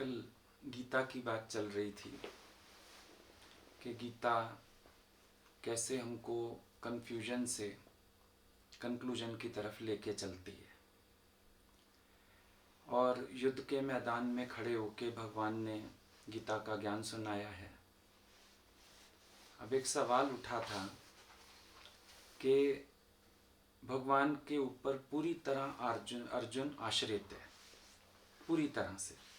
कल गीता की बात चल रही थी कि गीता कैसे हमको कन्फ्यूजन से कंक्लूजन की तरफ लेके चलती है। और युद्ध के मैदान में खड़े होके भगवान ने गीता का ज्ञान सुनाया है। अब एक सवाल उठा था कि भगवान के ऊपर पूरी तरह अर्जुन आश्रित है, पूरी तरह से।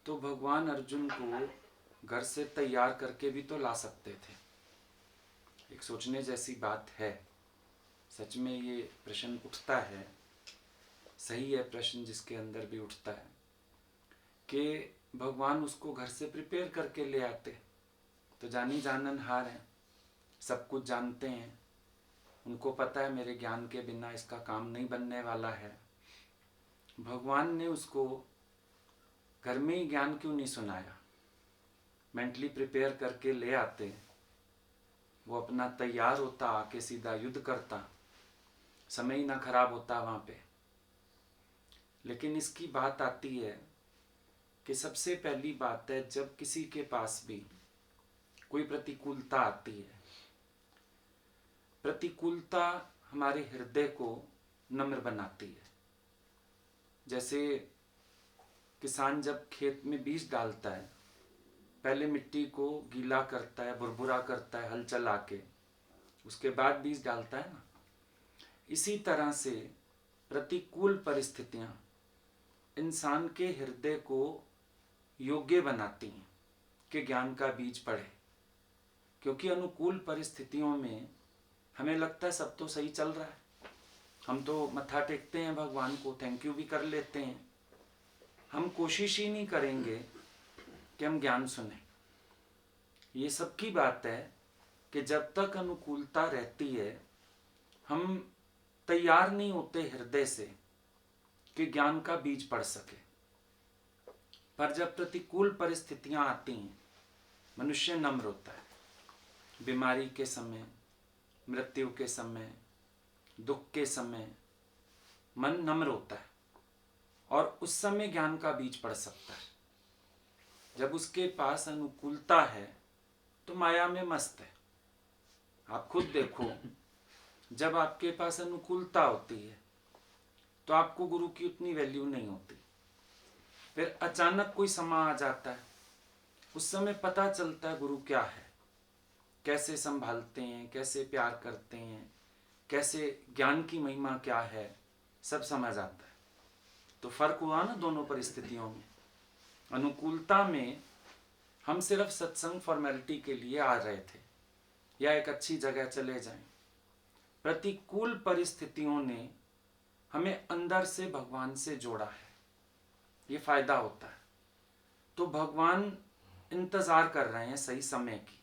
तो भगवान अर्जुन को घर से तैयार करके भी तो ला सकते थे। एक सोचने जैसी बात है। सच में ये प्रश्न उठता है, सही है प्रश्न जिसके अंदर भी उठता है कि भगवान उसको घर से प्रिपेयर करके ले आते तो जानी जाननहार हैं, सब कुछ जानते हैं, उनको पता है मेरे ज्ञान के बिना इसका काम नहीं बनने वाला है। भगवान ने उसको घर में ही ज्ञान क्यों नहीं सुनाया? मेंटली प्रिपेयर करके ले आते, वो अपना तैयार होता, आके सीधा युद्ध करता, समय ही ना खराब होता वहाँ पे। लेकिन इसकी बात आती है कि सबसे पहली बात है, जब किसी के पास भी कोई प्रतिकूलता आती है, प्रतिकूलता हमारे हृदय को नम्र बनाती है। जैसे किसान जब खेत में बीज डालता है, पहले मिट्टी को गीला करता है, भुरभुरा करता है हल चला के, उसके बाद बीज डालता है ना। इसी तरह से प्रतिकूल परिस्थितियां इंसान के हृदय को योग्य बनाती हैं कि ज्ञान का बीज पड़े। क्योंकि अनुकूल परिस्थितियों में हमें लगता है सब तो सही चल रहा है, हम तो मत्था टेकते हैं भगवान को, थैंक यू भी कर लेते हैं, हम कोशिश ही नहीं करेंगे कि हम ज्ञान सुने। ये सबकी बात है कि जब तक अनुकूलता रहती है हम तैयार नहीं होते हृदय से कि ज्ञान का बीज पड़ सके। पर जब प्रतिकूल परिस्थितियां आती हैं, मनुष्य नम्र होता है। बीमारी के समय, मृत्यु के समय, दुख के समय मन नम्र होता है और उस समय ज्ञान का बीज पड़ सकता है। जब उसके पास अनुकूलता है तो माया में मस्त है। आप खुद देखो, जब आपके पास अनुकूलता होती है तो आपको गुरु की उतनी वैल्यू नहीं होती। फिर अचानक कोई समय आ जाता है, उस समय पता चलता है गुरु क्या है, कैसे संभालते हैं, कैसे प्यार करते हैं, कैसे ज्ञान की महिमा क्या है, सब समझ आता है। तो फर्क हुआ ना दोनों परिस्थितियों में। अनुकूलता में हम सिर्फ सत्संग फॉर्मेलिटी के लिए आ रहे थे या एक अच्छी जगह चले जाएं। प्रतिकूल परिस्थितियों ने हमें अंदर से भगवान से जोड़ा है, ये फायदा होता है। तो भगवान इंतजार कर रहे हैं सही समय की।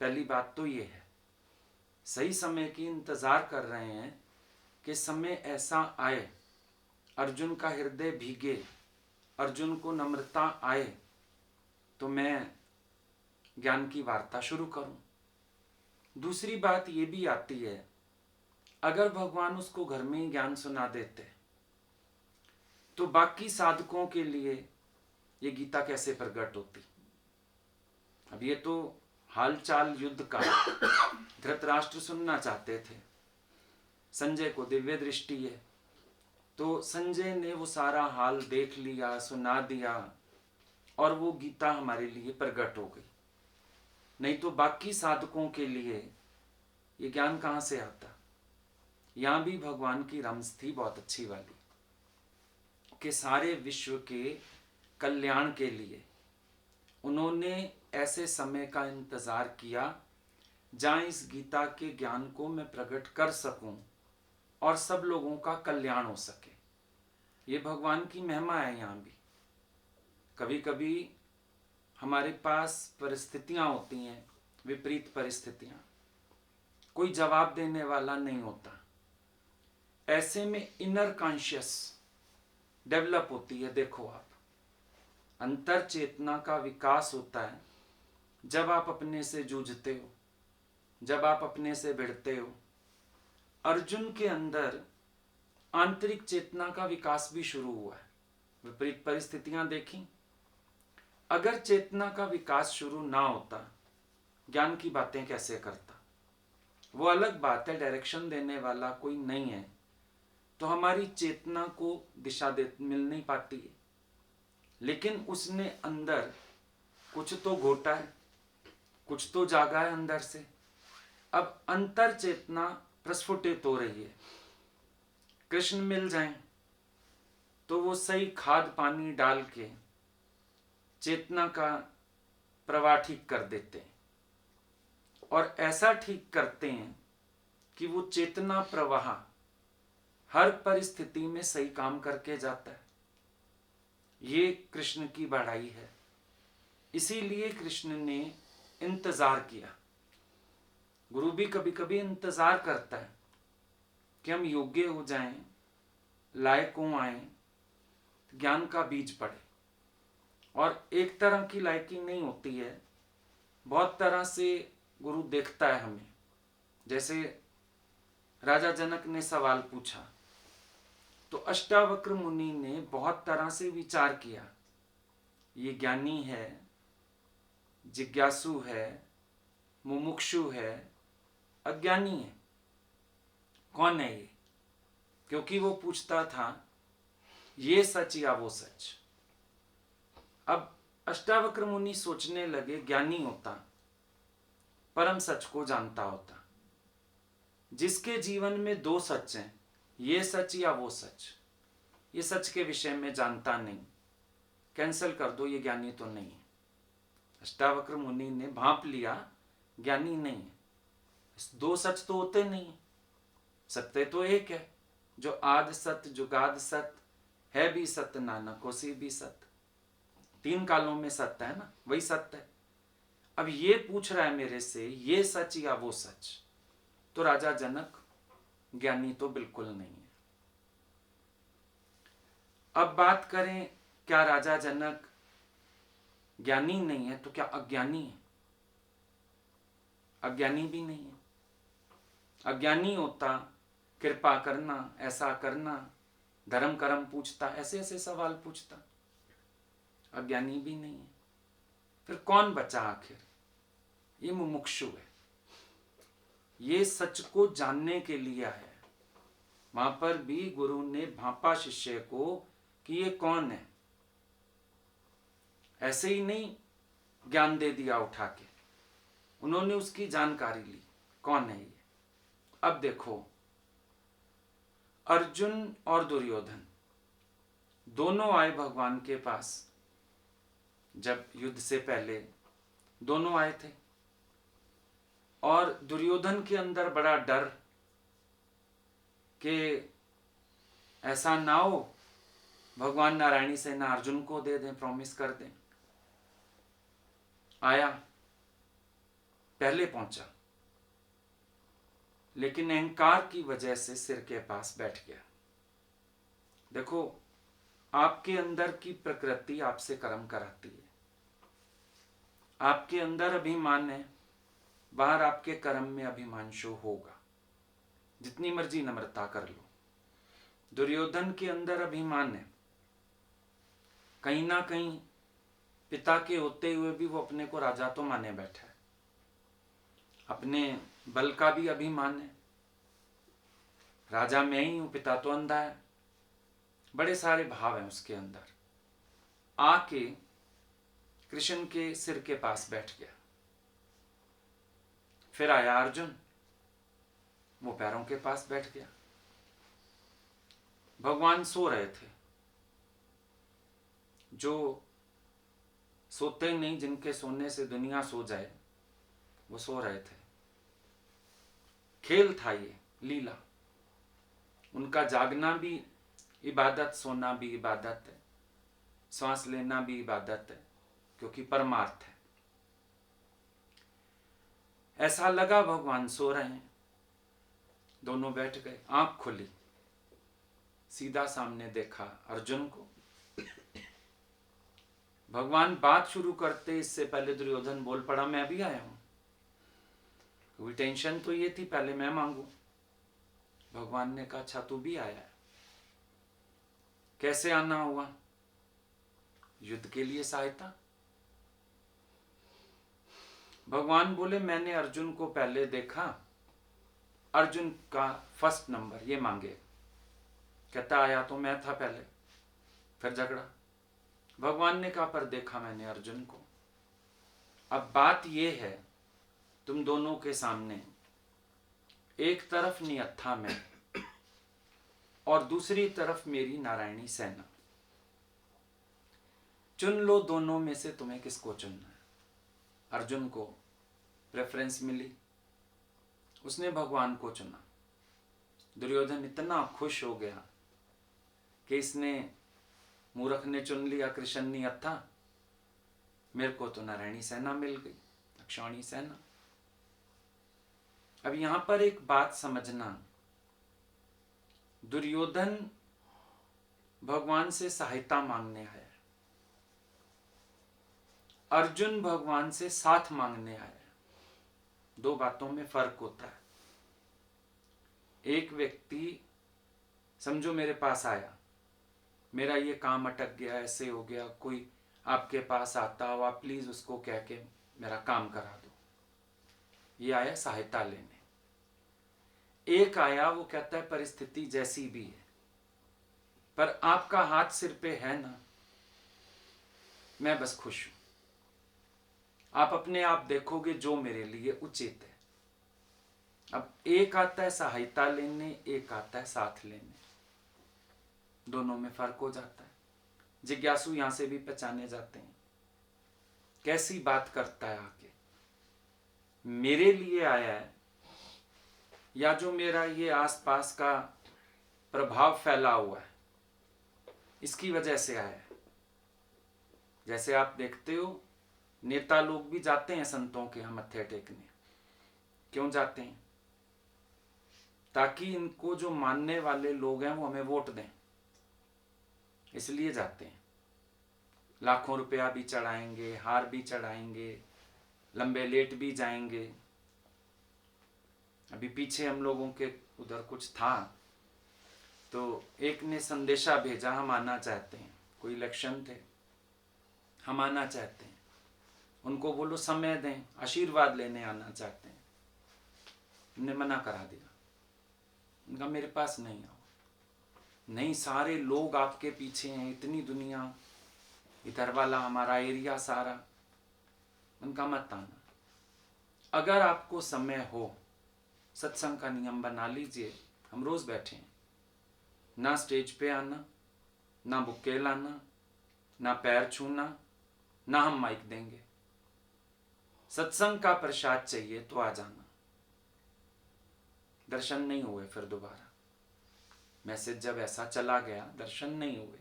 पहली बात तो ये है, सही समय की इंतजार कर रहे हैं कि समय ऐसा आए, अर्जुन का हृदय भीगे, अर्जुन को नम्रता आए तो मैं ज्ञान की वार्ता शुरू करूं। दूसरी बात ये भी आती है, अगर भगवान उसको घर में ही ज्ञान सुना देते तो बाकी साधकों के लिए ये गीता कैसे प्रकट होती। अब ये तो हाल चाल युद्ध का धृतराष्ट्र सुनना चाहते थे, संजय को दिव्य दृष्टि है तो संजय ने वो सारा हाल देख लिया, सुना दिया और वो गीता हमारे लिए प्रकट हो गई। नहीं तो बाकी साधकों के लिए ये ज्ञान कहाँ से आता। यहाँ भी भगवान की रमज थी बहुत अच्छी वाली कि सारे विश्व के कल्याण के लिए उन्होंने ऐसे समय का इंतजार किया जहाँ इस गीता के ज्ञान को मैं प्रकट कर सकूं और सब लोगों का कल्याण हो सके। ये भगवान की महिमा है। यहाँ भी कभी कभी हमारे पास परिस्थितियां होती हैं, विपरीत परिस्थितियां, कोई जवाब देने वाला नहीं होता। ऐसे में इनर कॉन्शियस डेवलप होती है। देखो आप, अंतर चेतना का विकास होता है जब आप अपने से जूझते हो, जब आप अपने से भिड़ते हो। अर्जुन के अंदर आंतरिक चेतना का विकास भी शुरू हुआ है। विपरीत परिस्थितियां देखी। अगर चेतना का विकास शुरू ना होता, ज्ञान की बातें कैसे करता? वो अलग बात है, डायरेक्शन देने वाला कोई नहीं है तो हमारी चेतना को दिशा दे मिल नहीं पाती है। लेकिन उसने अंदर कुछ तो घोटा है, कुछ तो जागा है अंदर से। अब अंतर चेतना प्रस्फुटित हो रही है। कृष्ण मिल जाएं तो वो सही खाद पानी डाल के चेतना का प्रवाह ठीक कर देते हैं, और ऐसा ठीक करते हैं कि वो चेतना प्रवाह हर परिस्थिति में सही काम करके जाता है। ये कृष्ण की बढ़ाई है। इसीलिए कृष्ण ने इंतजार किया। गुरु भी कभी कभी इंतजार करता है कि हम योग्य हो जाएं, लायक हो आए, ज्ञान का बीज पड़े। और एक तरह की लायकी नहीं होती है, बहुत तरह से गुरु देखता है हमें। जैसे राजा जनक ने सवाल पूछा तो अष्टावक्र मुनि ने बहुत तरह से विचार किया। ये ज्ञानी है, जिज्ञासु है, मुमुक्षु है, अज्ञानी है, कौन है ये? क्योंकि वो पूछता था ये सच या वो सच। अब अष्टावक्र मुनि सोचने लगे, ज्ञानी होता, परम सच को जानता होता, जिसके जीवन में दो सच हैं, ये सच या वो सच, ये सच के विषय में जानता नहीं, कैंसिल कर दो, ये ज्ञानी तो नहीं है। अष्टावक्र मुनि ने भांप लिया, ज्ञानी नहीं है। दो सच तो होते नहीं, सत्य तो एक है, जो आद सत्य जुगाद सत्य है, भी सत्य नानक होसी भी सत्य। तीन कालों में सत्य है ना, वही सत्य है। अब ये पूछ रहा है मेरे से, ये सच या वो सच? तो राजा जनक ज्ञानी तो बिल्कुल नहीं है। अब बात करें, क्या राजा जनक ज्ञानी नहीं है तो क्या अज्ञानी है? अज्ञानी भी नहीं है। अज्ञानी होता कृपा करना, ऐसा करना, धर्म कर्म पूछता, ऐसे ऐसे सवाल पूछता। अज्ञानी भी नहीं है। फिर कौन बचा आखिर? ये मुमुक्षु है, ये सच को जानने के लिए है। वहां पर भी गुरु ने भांपा शिष्य को कि ये कौन है। ऐसे ही नहीं ज्ञान दे दिया उठा के, उन्होंने उसकी जानकारी ली, कौन है ये। अब देखो, अर्जुन और दुर्योधन दोनों आए भगवान के पास। जब युद्ध से पहले दोनों आए थे, और दुर्योधन के अंदर बड़ा डर कि ऐसा ना हो भगवान नारायणी सेना अर्जुन को दे दें, प्रॉमिस कर दें। आया, पहले पहुंचा, लेकिन अहंकार की वजह से सिर के पास बैठ गया। देखो, आपके अंदर की प्रकृति आपसे कर्म कराती है। आपके अंदर अभिमान है, बाहर आपके कर्म में अभिमान शो होगा, जितनी मर्जी नम्रता कर लो। दुर्योधन के अंदर अभिमान है, कहीं ना कहीं पिता के होते हुए भी वो अपने को राजा तो माने बैठा है। अपने बल का भी अभिमान है, राजा मैं ही हूं, पिता तो अंधा है। बड़े सारे भाव हैं उसके अंदर। आके कृष्ण के सिर के पास बैठ गया। फिर आया अर्जुन, वो पैरों के पास बैठ गया। भगवान सो रहे थे। जो सोते नहीं, जिनके सोने से दुनिया सो जाए, वो सो रहे थे। खेल था ये, लीला। उनका जागना भी इबादत, सोना भी इबादत है, सांस लेना भी इबादत है, क्योंकि परमार्थ है। ऐसा लगा भगवान सो रहे हैं। दोनों बैठ गए, आंख खुली, सीधा सामने देखा अर्जुन को। भगवान बात शुरू करते इससे पहले दुर्योधन बोल पड़ा, मैं भी आया हूं। कोई टेंशन तो ये थी, पहले मैं मांगू। भगवान ने कहा, अच्छा तू भी आया है, कैसे आना हुआ? युद्ध के लिए सहायता। भगवान बोले मैंने अर्जुन को पहले देखा, अर्जुन का फर्स्ट नंबर ये मांगे। कहता आया तो मैं था पहले, फिर झगड़ा। भगवान ने कहा पर देखा मैंने अर्जुन को। अब बात ये है तुम दोनों के सामने, एक तरफ नियत्था मैं और दूसरी तरफ मेरी नारायणी सेना, चुन लो दोनों में से तुम्हें किसको चुनना है। अर्जुन को प्रेफरेंस मिली, उसने भगवान को चुना। दुर्योधन इतना खुश हो गया कि इसने मूर्ख ने चुन लिया कृष्ण नियत्था, मेरे को तो नारायणी सेना मिल गई, अक्षौणी सेना। अब यहां पर एक बात समझना, दुर्योधन भगवान से सहायता मांगने आया, अर्जुन भगवान से साथ मांगने आया। दो बातों में फर्क होता है। एक व्यक्ति समझो मेरे पास आया, मेरा ये काम अटक गया, ऐसे हो गया, कोई आपके पास आता हो, आप प्लीज उसको कह के मेरा काम करा दो, ये आया सहायता लेने। एक आया वो कहता है परिस्थिति जैसी भी है पर आपका हाथ सिर पे है ना, मैं बस खुश हूं, आप अपने आप देखोगे जो मेरे लिए उचित है। अब एक आता है सहायता लेने, एक आता है साथ लेने, दोनों में फर्क हो जाता है। जिज्ञासु यहां से भी पहचाने जाते हैं, कैसी बात करता है आके, मेरे लिए आया है या जो मेरा ये आसपास का प्रभाव फैला हुआ है इसकी वजह से आया है। जैसे आप देखते हो नेता लोग भी जाते हैं संतों के यहाँ मत्थे टेकने, क्यों जाते हैं? ताकि इनको जो मानने वाले लोग हैं वो हमें वोट दें, इसलिए जाते हैं। लाखों रुपया भी चढ़ाएंगे, हार भी चढ़ाएंगे, लंबे लेट भी जाएंगे। अभी पीछे हम लोगों के उधर कुछ था तो एक ने संदेशा भेजा, हम आना चाहते हैं, कोई इलेक्शन थे, हम आना चाहते हैं, उनको बोलो समय दें, आशीर्वाद लेने आना चाहते हैं। हमने मना करा दिया, उनका मेरे पास नहीं आओ। नहीं, सारे लोग आपके पीछे हैं, इतनी दुनिया, इधर वाला हमारा एरिया सारा, उनका मत आना। अगर आपको समय हो, सत्संग का नियम बना लीजिए, हम रोज बैठे हैं, ना स्टेज पे आना, ना बुक्के लाना, ना पैर छूना, ना हम माइक देंगे। सत्संग का प्रसाद चाहिए तो आ जाना। दर्शन नहीं हुए फिर दोबारा, मैसेज जब ऐसा चला गया, दर्शन नहीं हुए,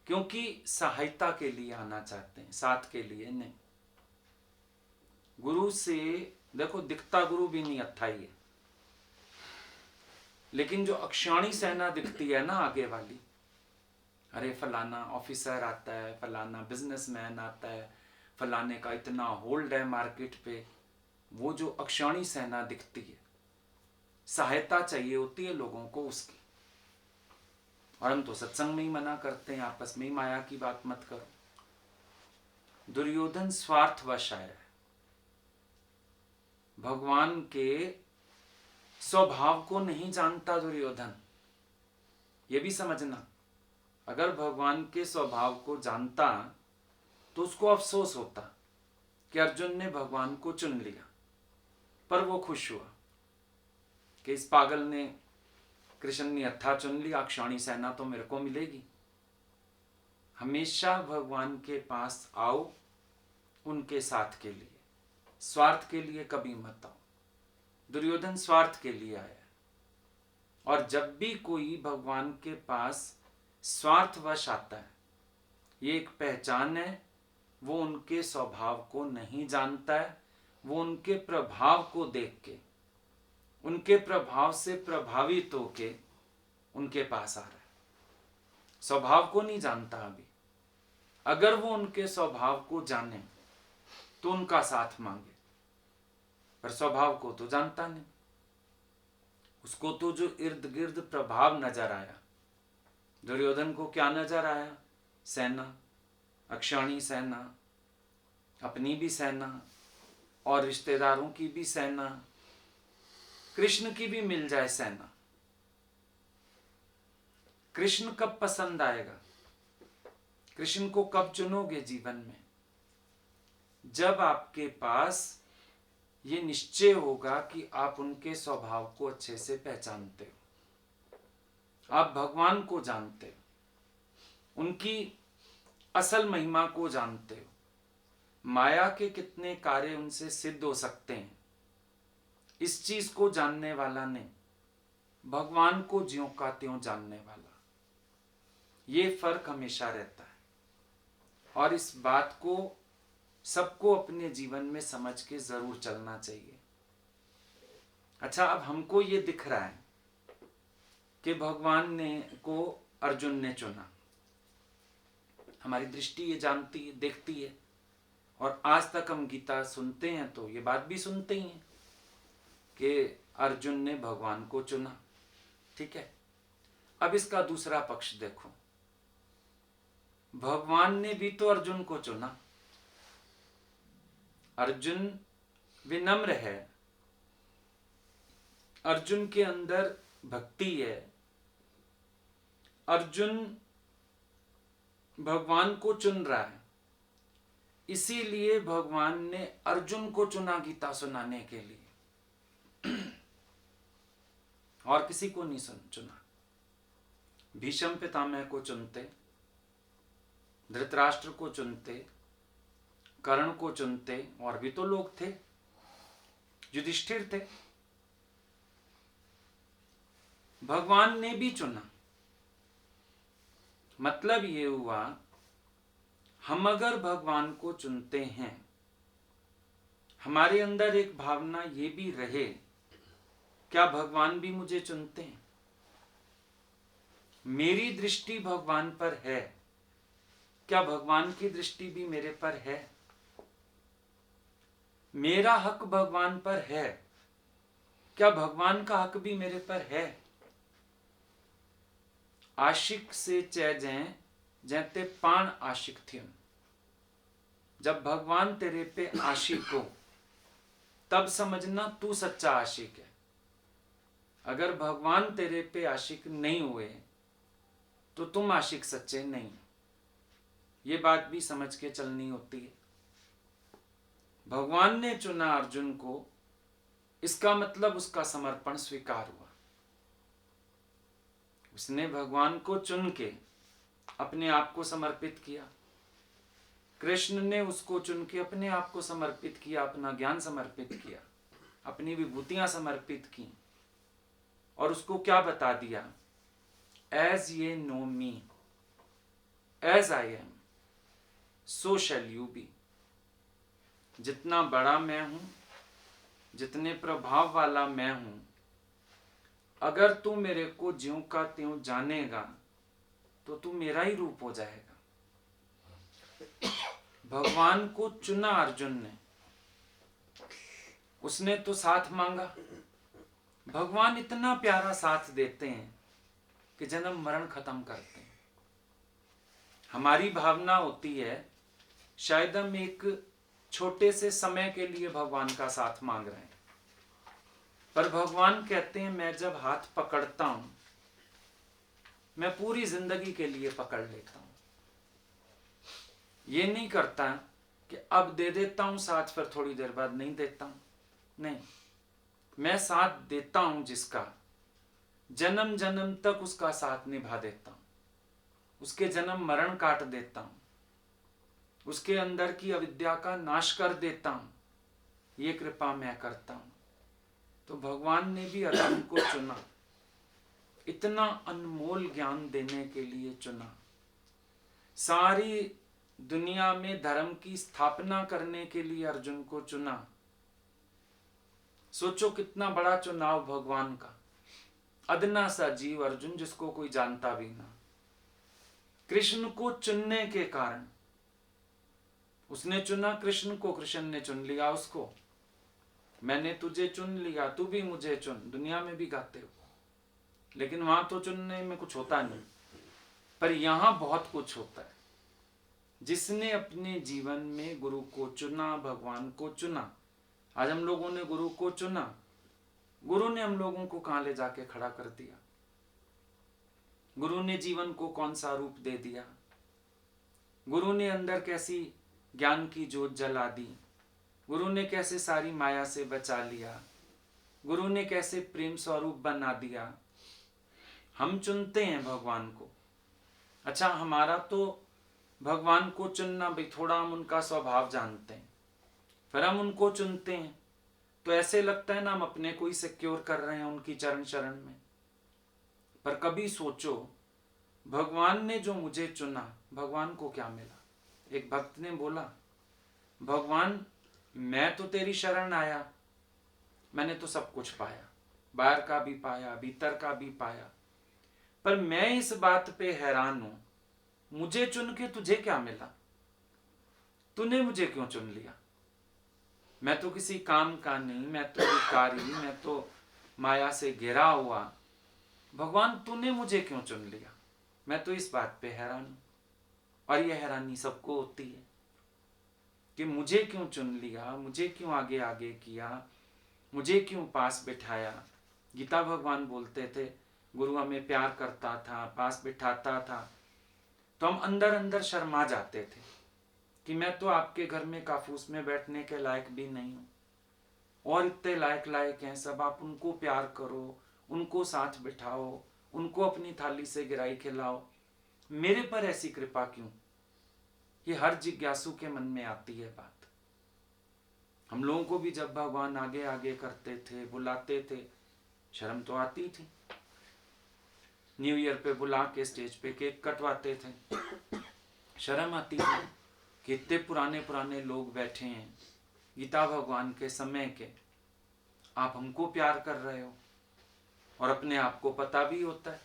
क्योंकि सहायता के लिए आना चाहते हैं, साथ के लिए नहीं। गुरु से देखो, दिखता गुरु भी नहीं अच्छा ही है, लेकिन जो अक्षौणी सेना दिखती है ना आगे वाली, अरे फलाना ऑफिसर आता है, फलाना बिजनेसमैन आता है, फलाने का इतना होल्ड है मार्केट पे, वो जो अक्षौणी सेना दिखती है, सहायता चाहिए होती है लोगों को उसकी। और हम तो सत्संग में ही मना करते हैं, आपस में ही माया की बात मत करो। दुर्योधन स्वार्थवश आया है, भगवान के स्वभाव को नहीं जानता दुर्योधन, ये भी समझना। अगर भगवान के स्वभाव को जानता तो उसको अफसोस होता कि अर्जुन ने भगवान को चुन लिया, पर वो खुश हुआ कि इस पागल ने कृष्ण ने हत्था चुन लिया, अक्षौणी सेना तो मेरे को मिलेगी। हमेशा भगवान के पास आओ उनके साथ के लिए, स्वार्थ के लिए कभी मत आओ। दुर्योधन स्वार्थ के लिए आया, और जब भी कोई भगवान के पास स्वार्थवश आता है, ये एक पहचान है, वो उनके स्वभाव को नहीं जानता है, वो उनके प्रभाव को देख के, उनके प्रभाव से प्रभावित होके उनके पास आ रहा है, स्वभाव को नहीं जानता अभी। अगर वो उनके स्वभाव को जाने तो उनका साथ मांगे, पर स्वभाव को तो जानता नहीं। उसको तो जो इर्द गिर्द प्रभाव नजर आया, दुर्योधन को क्या नजर आया? सेना। अक्षौणी सेना, अपनी भी सेना और रिश्तेदारों की भी सेना, कृष्ण की भी मिल जाए सेना। कृष्ण कब पसंद आएगा? कृष्ण को कब चुनोगे जीवन में? जब आपके पास ये निश्चय होगा कि आप उनके स्वभाव को अच्छे से पहचानते हो, आप भगवान को जानते हो, उनकी असल महिमा को जानते हो, माया के कितने कार्य उनसे सिद्ध हो सकते हैं, इस चीज को जानने वाला ने भगवान को ज्यों का त्यों जानने वाला। ये फर्क हमेशा रहता है और इस बात को सबको अपने जीवन में समझ के जरूर चलना चाहिए। अच्छा, अब हमको ये दिख रहा है कि भगवान ने को अर्जुन ने चुना, हमारी दृष्टि ये जानती है, देखती है, और आज तक हम गीता सुनते हैं तो ये बात भी सुनते ही हैं कि अर्जुन ने भगवान को चुना। ठीक है, अब इसका दूसरा पक्ष देखो, भगवान ने भी तो अर्जुन को चुना। अर्जुन विनम्र है, अर्जुन के अंदर भक्ति है, अर्जुन भगवान को चुन रहा है, इसीलिए भगवान ने अर्जुन को चुना गीता सुनाने के लिए, और किसी को नहीं चुना। भीष्म पितामह को चुनते, धृतराष्ट्र को चुनते, कर्ण को चुनते, और भी तो लोग थे, युधिष्ठिर थे। भगवान ने भी चुना। मतलब ये हुआ, हम अगर भगवान को चुनते हैं, हमारे अंदर एक भावना ये भी रहे, क्या भगवान भी मुझे चुनते हैं? मेरी दृष्टि भगवान पर है, क्या भगवान की दृष्टि भी मेरे पर है? मेरा हक भगवान पर है, क्या भगवान का हक भी मेरे पर है? आशिक से चै जैं जैते पाण आशिक थियन। जब भगवान तेरे पे आशिक हो तब समझना तू सच्चा आशिक है। अगर भगवान तेरे पे आशिक नहीं हुए तो तुम आशिक सच्चे नहीं। ये बात भी समझ के चलनी होती है। भगवान ने चुना अर्जुन को, इसका मतलब उसका समर्पण स्वीकार हुआ। उसने भगवान को चुन के अपने आप को समर्पित किया। कृष्ण ने उसको चुन के अपने आप को समर्पित किया, अपना ज्ञान समर्पित किया, अपनी विभूतियां समर्पित की, और उसको क्या बता दिया? As ye know me as I am so shall you be. जितना बड़ा मैं हूं, जितने प्रभाव वाला मैं हूं, अगर तू मेरे को ज्यों का त्यों जानेगा तो तू मेरा ही रूप हो जाएगा। भगवान को चुना अर्जुन ने, उसने तो साथ मांगा। भगवान इतना प्यारा साथ देते हैं कि जन्म मरण खत्म करते हैं। हमारी भावना होती है शायद हम एक छोटे से समय के लिए भगवान का साथ मांग रहे हैं, पर भगवान कहते हैं मैं जब हाथ पकड़ता हूं, मैं पूरी जिंदगी के लिए पकड़ लेता हूं। ये नहीं करता कि अब दे देता हूं साथ, फिर थोड़ी देर बाद नहीं देता हूं। नहीं, मैं साथ देता हूं जिसका, जन्म जन्म तक उसका साथ निभा देता हूं, उसके जन्म मरण काट देता हूं, उसके अंदर की अविद्या का नाश कर देता हूं। ये कृपा मैं करता हूं। तो भगवान ने भी अर्जुन को चुना, इतना अनमोल ज्ञान देने के लिए चुना, सारी दुनिया में धर्म की स्थापना करने के लिए अर्जुन को चुना। सोचो कितना बड़ा चुनाव भगवान का। अदना सा जीव अर्जुन, जिसको कोई जानता भी ना, कृष्ण को चुनने के कारण उसने चुना कृष्ण को, कृष्ण ने चुन लिया उसको। मैंने तुझे चुन लिया, तू भी मुझे चुन, दुनिया में भी गाते हो, लेकिन वहां तो चुनने में कुछ होता नहीं, पर यहां बहुत कुछ होता है। जिसने अपने जीवन में गुरु को चुना, भगवान को चुना। आज हम लोगों ने गुरु को चुना, गुरु ने हम लोगों को कहां ले जाके खड़ा कर दिया। गुरु ने जीवन को कौन सा रूप दे दिया। गुरु ने अंदर कैसी ज्ञान की जोत जला दी। गुरु ने कैसे सारी माया से बचा लिया। गुरु ने कैसे प्रेम स्वरूप बना दिया। हम चुनते हैं भगवान को। अच्छा, हमारा तो भगवान को चुनना भी, थोड़ा हम उनका स्वभाव जानते हैं, फिर हम उनको चुनते हैं तो ऐसे लगता है ना हम अपने को ही सिक्योर कर रहे हैं उनकी चरण शरण में। पर कभी सोचो, भगवान ने जो मुझे चुना, भगवान को क्या मिला। एक भक्त ने बोला, भगवान मैं तो तेरी शरण आया, मैंने तो सब कुछ पाया, बाहर का भी पाया, भीतर का भी पाया, पर मैं इस बात पे हैरान हूं, मुझे चुन के तुझे क्या मिला। तूने मुझे क्यों चुन लिया। मैं तो किसी काम का नहीं, मैं तो भिखारी, मैं तो माया से घिरा हुआ। भगवान तूने मुझे क्यों चुन लिया। मैं तो इस बात पे हैरान हूं। और यह हैरानी सबको होती है कि मुझे क्यों चुन लिया, मुझे क्यों आगे आगे किया, मुझे क्यों पास बिठाया। गीता भगवान बोलते थे, गुरु हमें प्यार करता था, पास बिठाता था, तो हम अंदर अंदर शर्मा जाते थे कि मैं तो आपके घर में काफूस में बैठने के लायक भी नहीं हूं, और इतने लायक लायक हैं सब, आप उनको प्यार करो, उनको साथ बिठाओ, उनको अपनी थाली से गिराई खिलाओ, मेरे पर ऐसी कृपा क्यों। ये हर जिज्ञासु के मन में आती है बात। हम लोगों को भी जब भगवान आगे आगे करते थे, बुलाते थे, शर्म तो आती थी। न्यू ईयर पे बुला के स्टेज पे केक कटवाते थे, शर्म आती थी कि इतने पुराने पुराने लोग बैठे हैं गीता भगवान के समय के, आप हमको प्यार कर रहे हो। और अपने आप को पता भी होता है,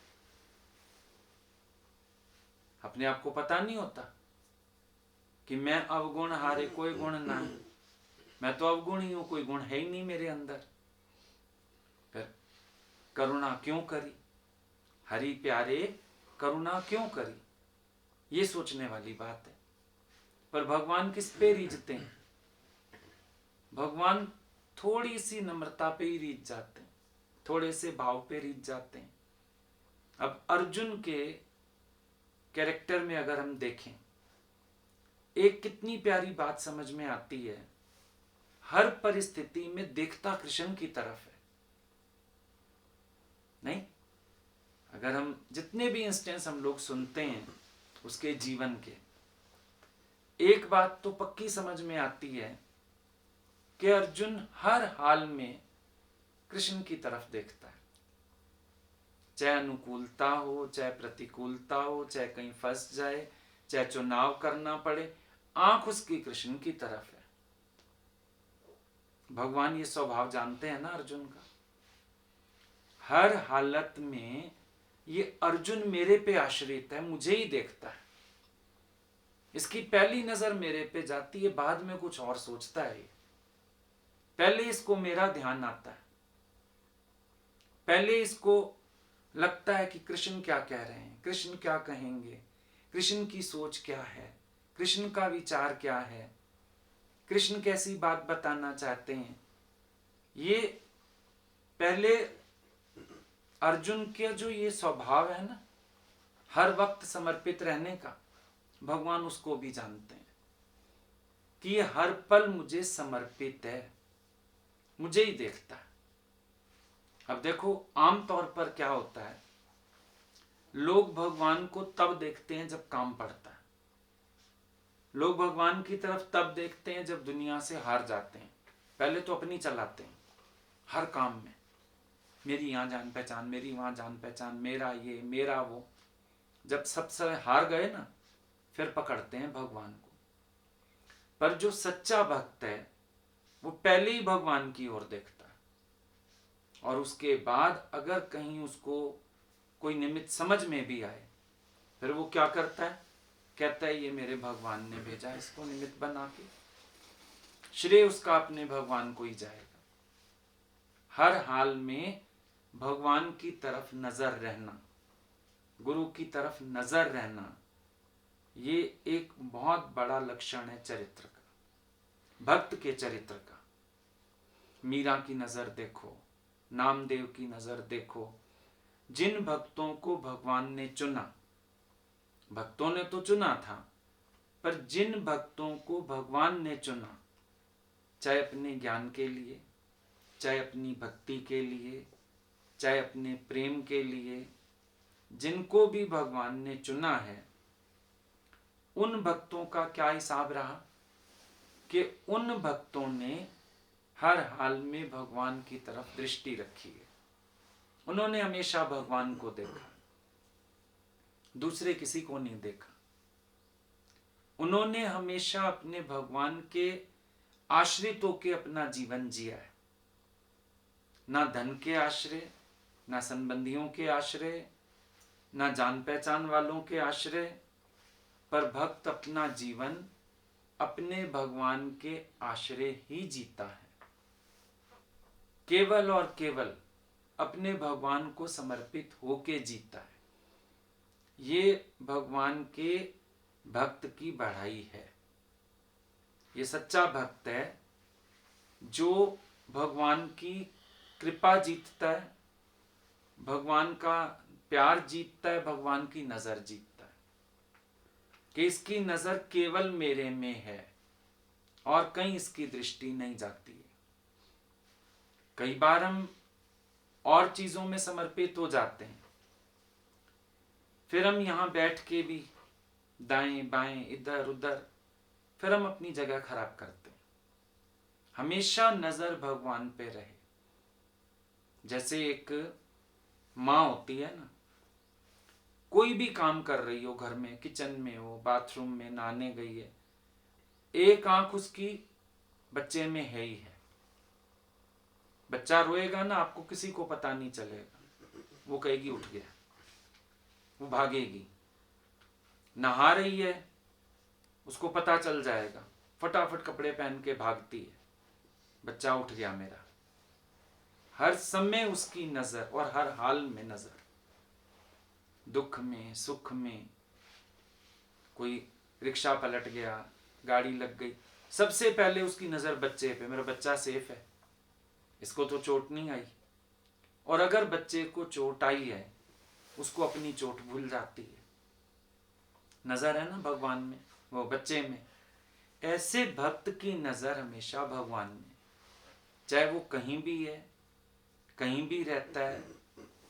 अपने आप को पता नहीं होता कि मैं अवगुण हारे कोई गुण ना है, मैं तो अवगुण ही हूं, कोई गुण है ही नहीं मेरे अंदर। फिर करुणा क्यों करी, हरि प्यारे करुणा क्यों करी, ये सोचने वाली बात है। पर भगवान किस पे रीझते हैं। भगवान थोड़ी सी नम्रता पे ही रीझ जाते हैं, थोड़े से भाव पे रीझ जाते हैं। अब अर्जुन के कैरेक्टर में अगर हम देखें, एक कितनी प्यारी बात समझ में आती है, हर परिस्थिति में देखता कृष्ण की तरफ है। नहीं, अगर हम जितने भी इंस्टेंस हम लोग सुनते हैं उसके जीवन के, एक बात तो पक्की समझ में आती है कि अर्जुन हर हाल में कृष्ण की तरफ देखता है। चाहे अनुकूलता हो, चाहे प्रतिकूलता हो, चाहे कहीं फंस जाए, चाहे चुनाव करना पड़े, आंख उसकी कृष्ण की तरफ है। भगवान ये स्वभाव जानते हैं ना अर्जुन का। हर हालत में ये अर्जुन मेरे पे आश्रित है, मुझे ही देखता है, इसकी पहली नजर मेरे पे जाती है, बाद में कुछ और सोचता है। पहले इसको मेरा ध्यान आता है, पहले इसको लगता है कि कृष्ण क्या कह रहे हैं, कृष्ण क्या कहेंगे, कृष्ण की सोच क्या है, कृष्ण का विचार क्या है, कृष्ण कैसी बात बताना चाहते हैं। ये पहले अर्जुन के जो ये स्वभाव है ना, हर वक्त समर्पित रहने का, भगवान उसको भी जानते हैं कि ये हर पल मुझे समर्पित है, मुझे ही देखता है। अब देखो, आमतौर पर क्या होता है, लोग भगवान को तब देखते हैं जब काम पड़ता है। लोग भगवान की तरफ तब देखते हैं जब दुनिया से हार जाते हैं। पहले तो अपनी चलाते हैं हर काम में, मेरी यहाँ जान पहचान, मेरी वहां जान पहचान, मेरा ये मेरा वो। जब सबसे हार गए ना, फिर पकड़ते हैं भगवान को। पर जो सच्चा भक्त है वो पहले ही भगवान की ओर देखता है, और उसके बाद अगर कहीं उसको कोई निमित्त समझ में भी आए, फिर वो क्या करता है, कहता है ये मेरे भगवान ने भेजा इसको निमित्त बना के, श्रेय उसका अपने भगवान को ही जाएगा। हर हाल में भगवान की तरफ नजर रहना, गुरु की तरफ नजर रहना, ये एक बहुत बड़ा लक्षण है चरित्र का, भक्त के चरित्र का। मीरा की नजर देखो, नामदेव की नजर देखो, जिन भक्तों को भगवान ने चुना, भक्तों ने तो चुना था, पर जिन भक्तों को भगवान ने चुना, चाहे अपने ज्ञान के लिए, चाहे अपनी भक्ति के लिए, चाहे अपने प्रेम के लिए, जिनको भी भगवान ने चुना है, उन भक्तों का क्या हिसाब रहा कि उन भक्तों ने हर हाल में भगवान की तरफ दृष्टि रखी है। उन्होंने हमेशा भगवान को देखा, दूसरे किसी को नहीं देखा। उन्होंने हमेशा अपने भगवान के आश्रितों के अपना जीवन जिया है, ना धन के आश्रय, ना संबंधियों के आश्रय, ना जान पहचान वालों के आश्रय, पर भक्त अपना जीवन अपने भगवान के आश्रय ही जीता है। केवल और केवल अपने भगवान को समर्पित होके जीता है। ये भगवान के भक्त की बढ़ाई है। ये सच्चा भक्त है जो भगवान की कृपा जीतता है, भगवान का प्यार जीतता है, भगवान की नजर जीतता है कि इसकी नजर केवल मेरे में है और कहीं इसकी दृष्टि नहीं जाती है। कई बार हम और चीजों में समर्पित हो जाते हैं, फिर हम यहां बैठ के भी दाएं बाएं इधर उधर, फिर हम अपनी जगह खराब करते हैं। हमेशा नजर भगवान पे रहे। जैसे एक माँ होती है ना, कोई भी काम कर रही हो, घर में, किचन में हो, बाथरूम में, नहाने गई है, एक आंख उसकी बच्चे में है ही है। बच्चा रोएगा ना, आपको किसी को पता नहीं चलेगा, वो कहेगी उठ गया, वो भागेगी। नहा रही है, उसको पता चल जाएगा, फटाफट कपड़े पहन के भागती है, बच्चा उठ गया मेरा। हर समय उसकी नजर और हर हाल में नजर, दुख में सुख में। कोई रिक्शा पलट गया, गाड़ी लग गई, सबसे पहले उसकी नजर बच्चे पे, मेरा बच्चा सेफ है, इसको तो चोट नहीं आई। और अगर बच्चे को चोट आई है, उसको अपनी चोट भूल जाती है। नजर है ना भगवान में, वो बच्चे में। ऐसे भक्त की नजर हमेशा भगवान में, चाहे वो कहीं भी है, कहीं भी रहता है,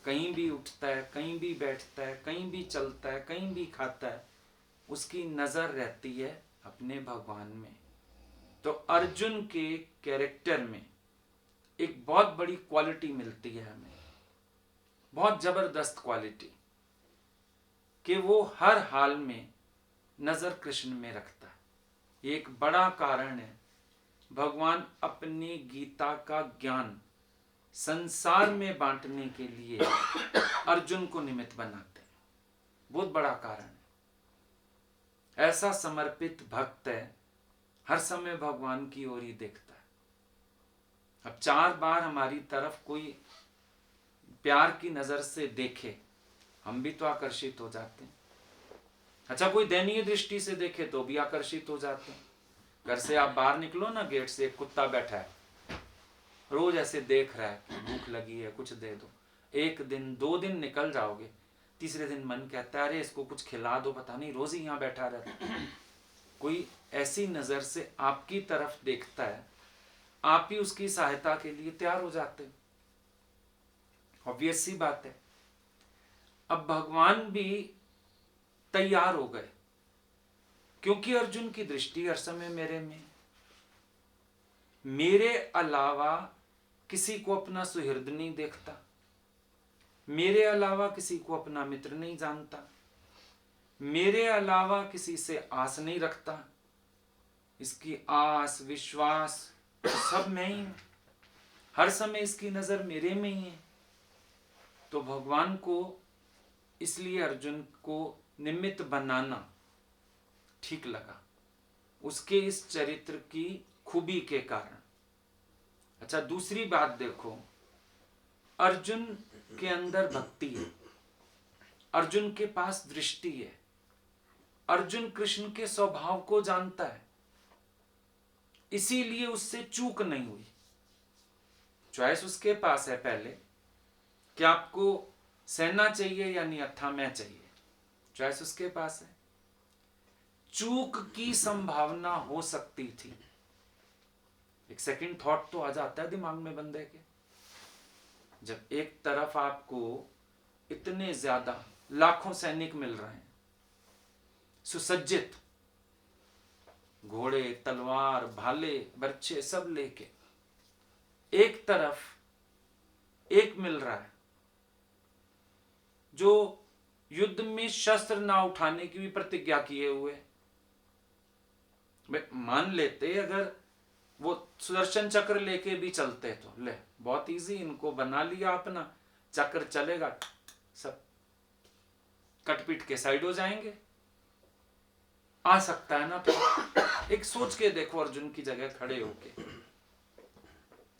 कहीं भी उठता है, कहीं भी बैठता है, कहीं भी चलता है, कहीं भी खाता है, उसकी नजर रहती है अपने भगवान में। तो अर्जुन के कैरेक्टर में एक बहुत बड़ी क्वालिटी मिलती है हमें, बहुत जबरदस्त क्वालिटी, कि वो हर हाल में नजर कृष्ण में रखता है। ये एक बड़ा कारण है भगवान अपनी गीता का ज्ञान संसार में बांटने के लिए अर्जुन को निमित्त बनाते हैं। बहुत बड़ा कारण है। ऐसा समर्पित भक्त है, हर समय भगवान की ओर ही देखता है। अब 4 बार हमारी तरफ कोई प्यार की नजर से देखे, हम भी तो आकर्षित हो जाते हैं। अच्छा, कोई दयनीय दृष्टि से देखे तो भी आकर्षित हो जाते हैं। घर से आप बाहर निकलो ना, गेट से एक कुत्ता बैठा है, रोज ऐसे देख रहा है कि भूख लगी है, कुछ दे दो। 1 दिन 2 दिन निकल जाओगे, तीसरे दिन मन कहता है अरे इसको कुछ खिला दो, पता नहीं रोज ही यहाँ बैठा रहता है। कोई ऐसी नजर से आपकी तरफ देखता है, आप ही उसकी सहायता के लिए तैयार हो जाते हो। ऑब्वियस सी बात है। अब भगवान भी तैयार हो गए, क्योंकि अर्जुन की दृष्टि हर समय मेरे में, मेरे अलावा किसी को अपना सुहृद नहीं देखता, मेरे अलावा किसी को अपना मित्र नहीं जानता, मेरे अलावा किसी से आस नहीं रखता। इसकी आस विश्वास सब मैं ही हूं, हर समय इसकी नजर मेरे में ही है। तो भगवान को इसलिए अर्जुन को निमित्त बनाना ठीक लगा, उसके इस चरित्र की खूबी के कारण। अच्छा, दूसरी बात देखो, अर्जुन के अंदर भक्ति है, अर्जुन के पास दृष्टि है। अर्जुन कृष्ण के स्वभाव को जानता है, इसीलिए उससे चूक नहीं हुई। चॉइस उसके पास है पहले कि आपको सेना चाहिए या अथाम्य चाहिए, चॉइस उसके पास है। चूक की संभावना हो सकती थी, एक सेकंड थॉट तो आ जाता है दिमाग में बंदे के, जब एक तरफ आपको इतने ज्यादा लाखों सैनिक मिल रहे हैं, सुसज्जित, घोड़े, तलवार, भाले, बर्छे सब लेके, एक तरफ एक मिल रहा है जो युद्ध में शस्त्र ना उठाने की भी प्रतिज्ञा किए हुए। मान लेते अगर वो सुदर्शन चक्र लेके भी चलते तो ले बहुत इजी, इनको बना लिया अपना, चक्र चलेगा, सब कटपीट के साइड हो जाएंगे। आ सकता है ना, तो एक सोच के देखो, अर्जुन की जगह खड़े होके,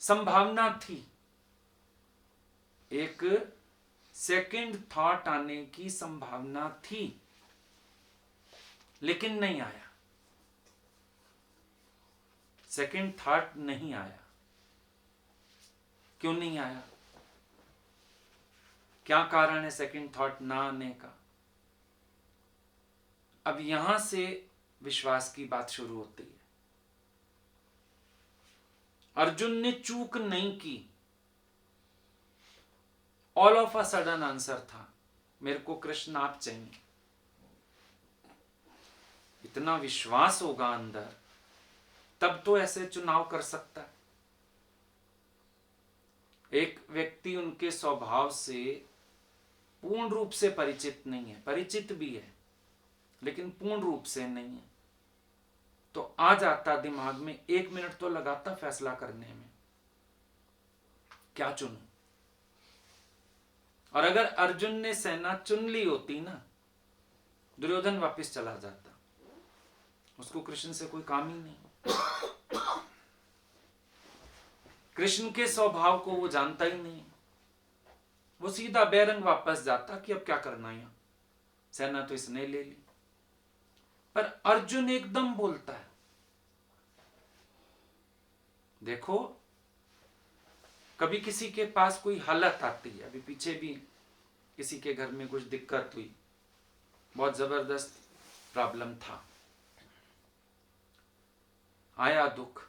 संभावना थी, एक सेकंड थॉट आने की संभावना थी, लेकिन नहीं आया। सेकंड थॉट नहीं आया। क्यों नहीं आया? क्या कारण है सेकंड थॉट ना आने का? अब यहां से विश्वास की बात शुरू होती है। अर्जुन ने चूक नहीं की, all of a sudden answer था, मेरे को कृष्ण आप चाहिए। इतना विश्वास होगा अंदर, तब तो ऐसे चुनाव कर सकता है। एक व्यक्ति उनके स्वभाव से पूर्ण रूप से परिचित नहीं है, परिचित भी है लेकिन पूर्ण रूप से नहीं है, तो आ जाता दिमाग में, 1 मिनट तो लगाता फैसला करने में, क्या चुनूं। और अगर अर्जुन ने सेना चुन ली होती ना, दुर्योधन वापस चला जाता, उसको कृष्ण से कोई काम ही नहीं। कृष्ण के स्वभाव को वो जानता ही नहीं, वो सीधा बैरंग वापस जाता कि अब क्या करना है, सेना तो इसने ले ली। पर अर्जुन एकदम बोलता है, देखो कभी किसी के पास कोई हालत आती है, अभी पीछे भी किसी के घर में कुछ दिक्कत हुई, बहुत जबरदस्त प्रॉब्लम था, आया दुख,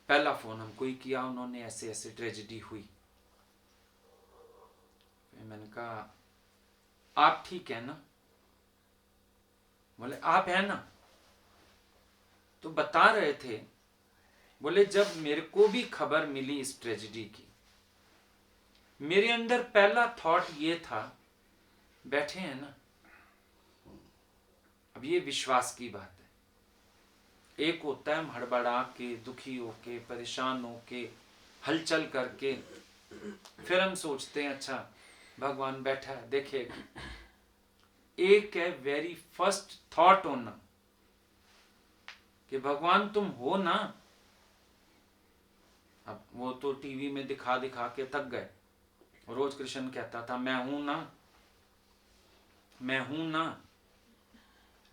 पहला फोन हमको ही किया उन्होंने, ऐसे ऐसे ट्रेजेडी हुई। मैंने कहा आप ठीक है ना? बोले आप है ना? तो बता रहे थे, बोले जब मेरे को भी खबर मिली इस ट्रेजेडी की, मेरे अंदर पहला थॉट ये था, बैठे हैं ना, अब ये विश्वास की बात है। एक होता है हम हड़बड़ा के, दुखी होके, परेशान होके, हलचल करके, फिर हम सोचते हैं अच्छा भगवान बैठा है देखेगा। एक है वेरी फर्स्ट थॉट होना कि भगवान तुम हो ना। अब वो तो टीवी में दिखा दिखा के थक गए, रोज कृष्ण कहता था मैं हूं ना, मैं हूं ना,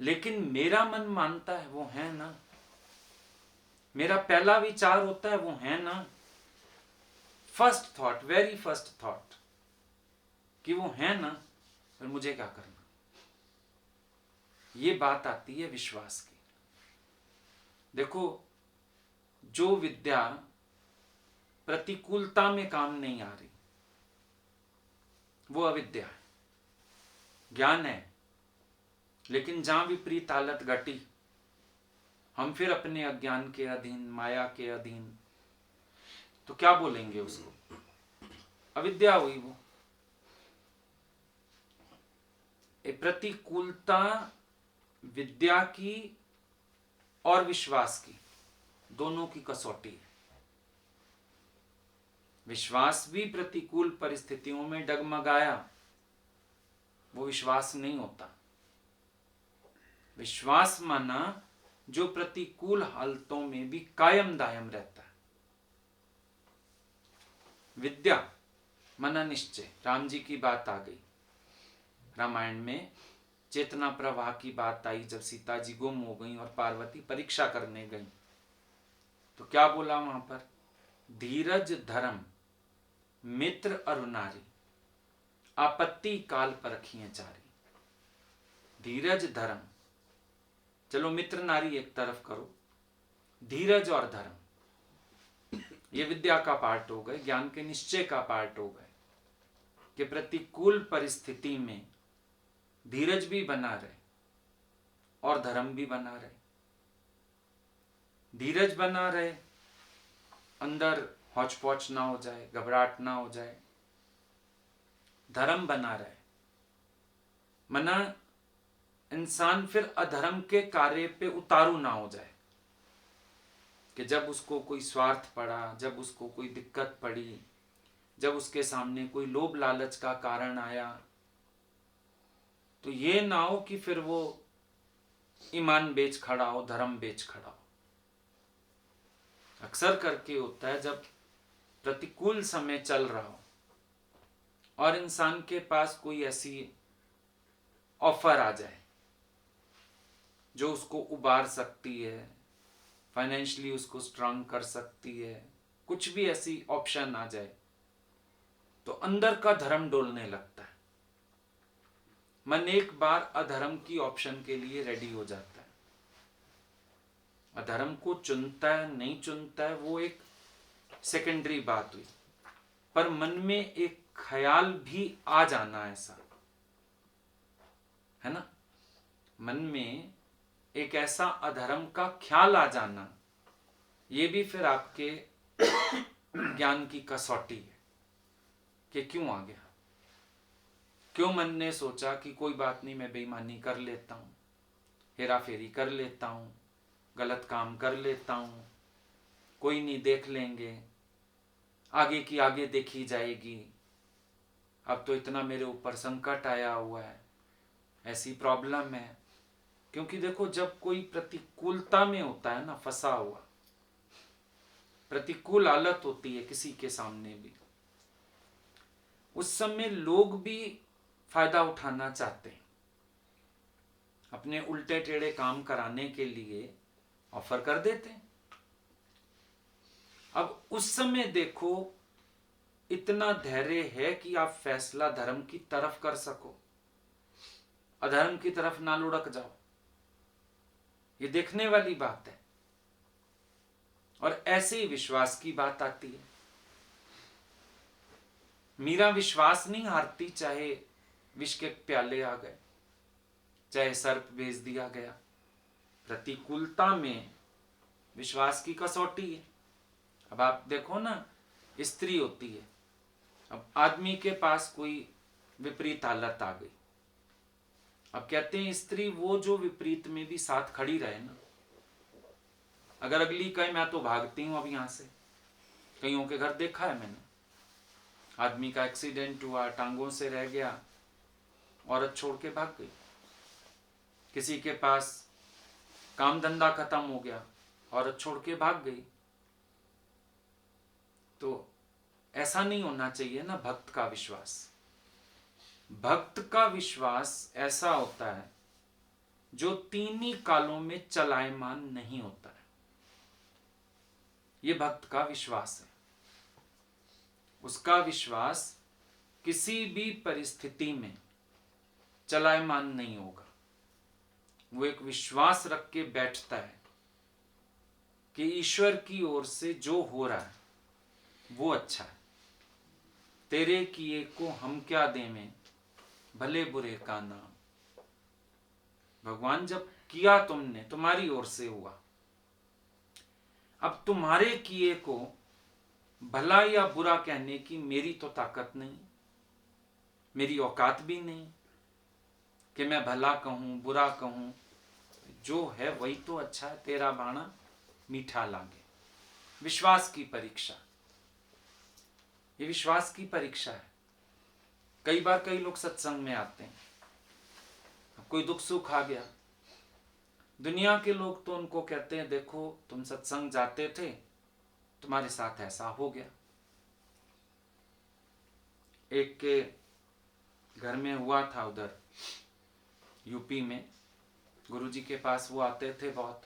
लेकिन मेरा मन मानता है वो है ना, मेरा पहला विचार होता है वो है ना। First thought, very first thought कि वो है ना, फिर मुझे क्या करना। ये बात आती है विश्वास की। देखो जो विद्या प्रतिकूलता में काम नहीं आ रही वो अविद्या है। ज्ञान है, लेकिन जहां विपरीत हालत घटी, हम फिर अपने अज्ञान के अधीन, माया के अधीन, तो क्या बोलेंगे उसको? अविद्या हुई वो। प्रतिकूलता विद्या की और विश्वास की, दोनों की कसौटी है। विश्वास भी प्रतिकूल परिस्थितियों में डगमगाया, वो विश्वास नहीं होता। विश्वास माना जो प्रतिकूल हालतों में भी कायम दायम रहता है। विद्या माना निश्चय। राम जी की बात आ गई रामायण में, चेतना प्रवाह की बात आई, जब सीता जी गुम हो गई और पार्वती परीक्षा करने गई, तो क्या बोला वहां पर? धीरज धर्म मित्र अरु नारी, आपत्ति काल परखिए चारी। धीरज धर्म, चलो मित्र नारी एक तरफ करो, धीरज और धर्म ये विद्या का पार्ट हो गए, ज्ञान के निश्चय का पार्ट हो गए कि प्रतिकूल परिस्थिति में धीरज भी बना रहे और धर्म भी बना रहे। धीरज बना रहे, अंदर हौच पौच ना हो जाए, घबराहट ना हो जाए। धर्म बना रहे, मना इंसान फिर अधर्म के कार्य पे उतारू ना हो जाए कि जब उसको कोई स्वार्थ पड़ा, जब उसको कोई दिक्कत पड़ी, जब उसके सामने कोई लोभ लालच का कारण आया, तो ये ना हो कि फिर वो ईमान बेच खड़ा हो, धर्म बेच खड़ा हो। अक्सर करके होता है जब प्रतिकूल समय चल रहा हो और इंसान के पास कोई ऐसी ऑफर आ जाए जो उसको उबार सकती है, फाइनेंशियली उसको स्ट्रांग कर सकती है, कुछ भी ऐसी ऑप्शन आ जाए, तो अंदर का धर्म डोलने लगता है। मन एक बार अधर्म की ऑप्शन के लिए रेडी हो जाता है। अधर्म को चुनता है नहीं चुनता है वो एक सेकेंडरी बात हुई, पर मन में एक ख्याल भी आ जाना ऐसा है ना, मन में एक ऐसा अधर्म का ख्याल आ जाना, ये भी फिर आपके ज्ञान की कसौटी है कि क्यों आ गया, क्यों मन ने सोचा कि कोई बात नहीं, मैं बेईमानी कर लेता हूं, हेरा फेरी कर लेता हूं, गलत काम कर लेता हूं, कोई नहीं देख लेंगे, आगे की आगे देखी जाएगी, अब तो इतना मेरे ऊपर संकट आया हुआ है, ऐसी प्रॉब्लम है। क्योंकि देखो जब कोई प्रतिकूलता में होता है ना, फंसा हुआ, प्रतिकूल हालत होती है किसी के सामने भी, उस समय लोग भी फायदा उठाना चाहते हैं, अपने उल्टे टेढ़े काम कराने के लिए ऑफर कर देते हैं। अब उस समय देखो इतना धैर्य है कि आप फैसला धर्म की तरफ कर सको, अधर्म की तरफ ना लुढ़क जाओ, ये देखने वाली बात है। और ऐसे ही विश्वास की बात आती है। मीरा विश्वास नहीं हारती, चाहे विष के प्याले आ गए, चाहे सर्प भेज दिया गया, प्रतिकूलता में विश्वास की कसौटी है। अब आप देखो ना, स्त्री होती है, अब आदमी के पास कोई विपरीत हालत आ गई, अब कहते हैं स्त्री वो जो विपरीत में भी साथ खड़ी रहे ना, अगर अगली कहे मैं तो भागती हूं अब यहां से, कईयों के घर देखा है मैंने, आदमी का एक्सीडेंट हुआ, टांगों से रह गया, औरत छोड़ के भाग गई, किसी के पास काम धंधा खत्म हो गया, औरत छोड़ के भाग गई। तो ऐसा नहीं होना चाहिए ना भक्त का विश्वास। भक्त का विश्वास ऐसा होता है जो तीनों कालों में चलायमान नहीं होता है, ये भक्त का विश्वास है। उसका विश्वास किसी भी परिस्थिति में चलायमान नहीं होगा। वो एक विश्वास रख के बैठता है कि ईश्वर की ओर से जो हो रहा है वो अच्छा है, तेरे किए को हम क्या देवें, भले बुरे का नाम। भगवान जब किया तुमने, तुम्हारी ओर से हुआ, अब तुम्हारे किए को भला या बुरा कहने की मेरी तो ताकत नहीं, मेरी औकात भी नहीं कि मैं भला कहूं बुरा कहूं, जो है वही तो अच्छा है, तेरा बाणा मीठा लागे। विश्वास की परीक्षा, ये विश्वास की परीक्षा है। कई बार कई लोग सत्संग में आते हैं, कोई दुख सुख आ गया, दुनिया के लोग तो उनको कहते हैं देखो तुम सत्संग जाते थे, तुम्हारे साथ ऐसा हो गया। एक के घर में हुआ था उधर यूपी में, गुरुजी के पास वो आते थे बहुत।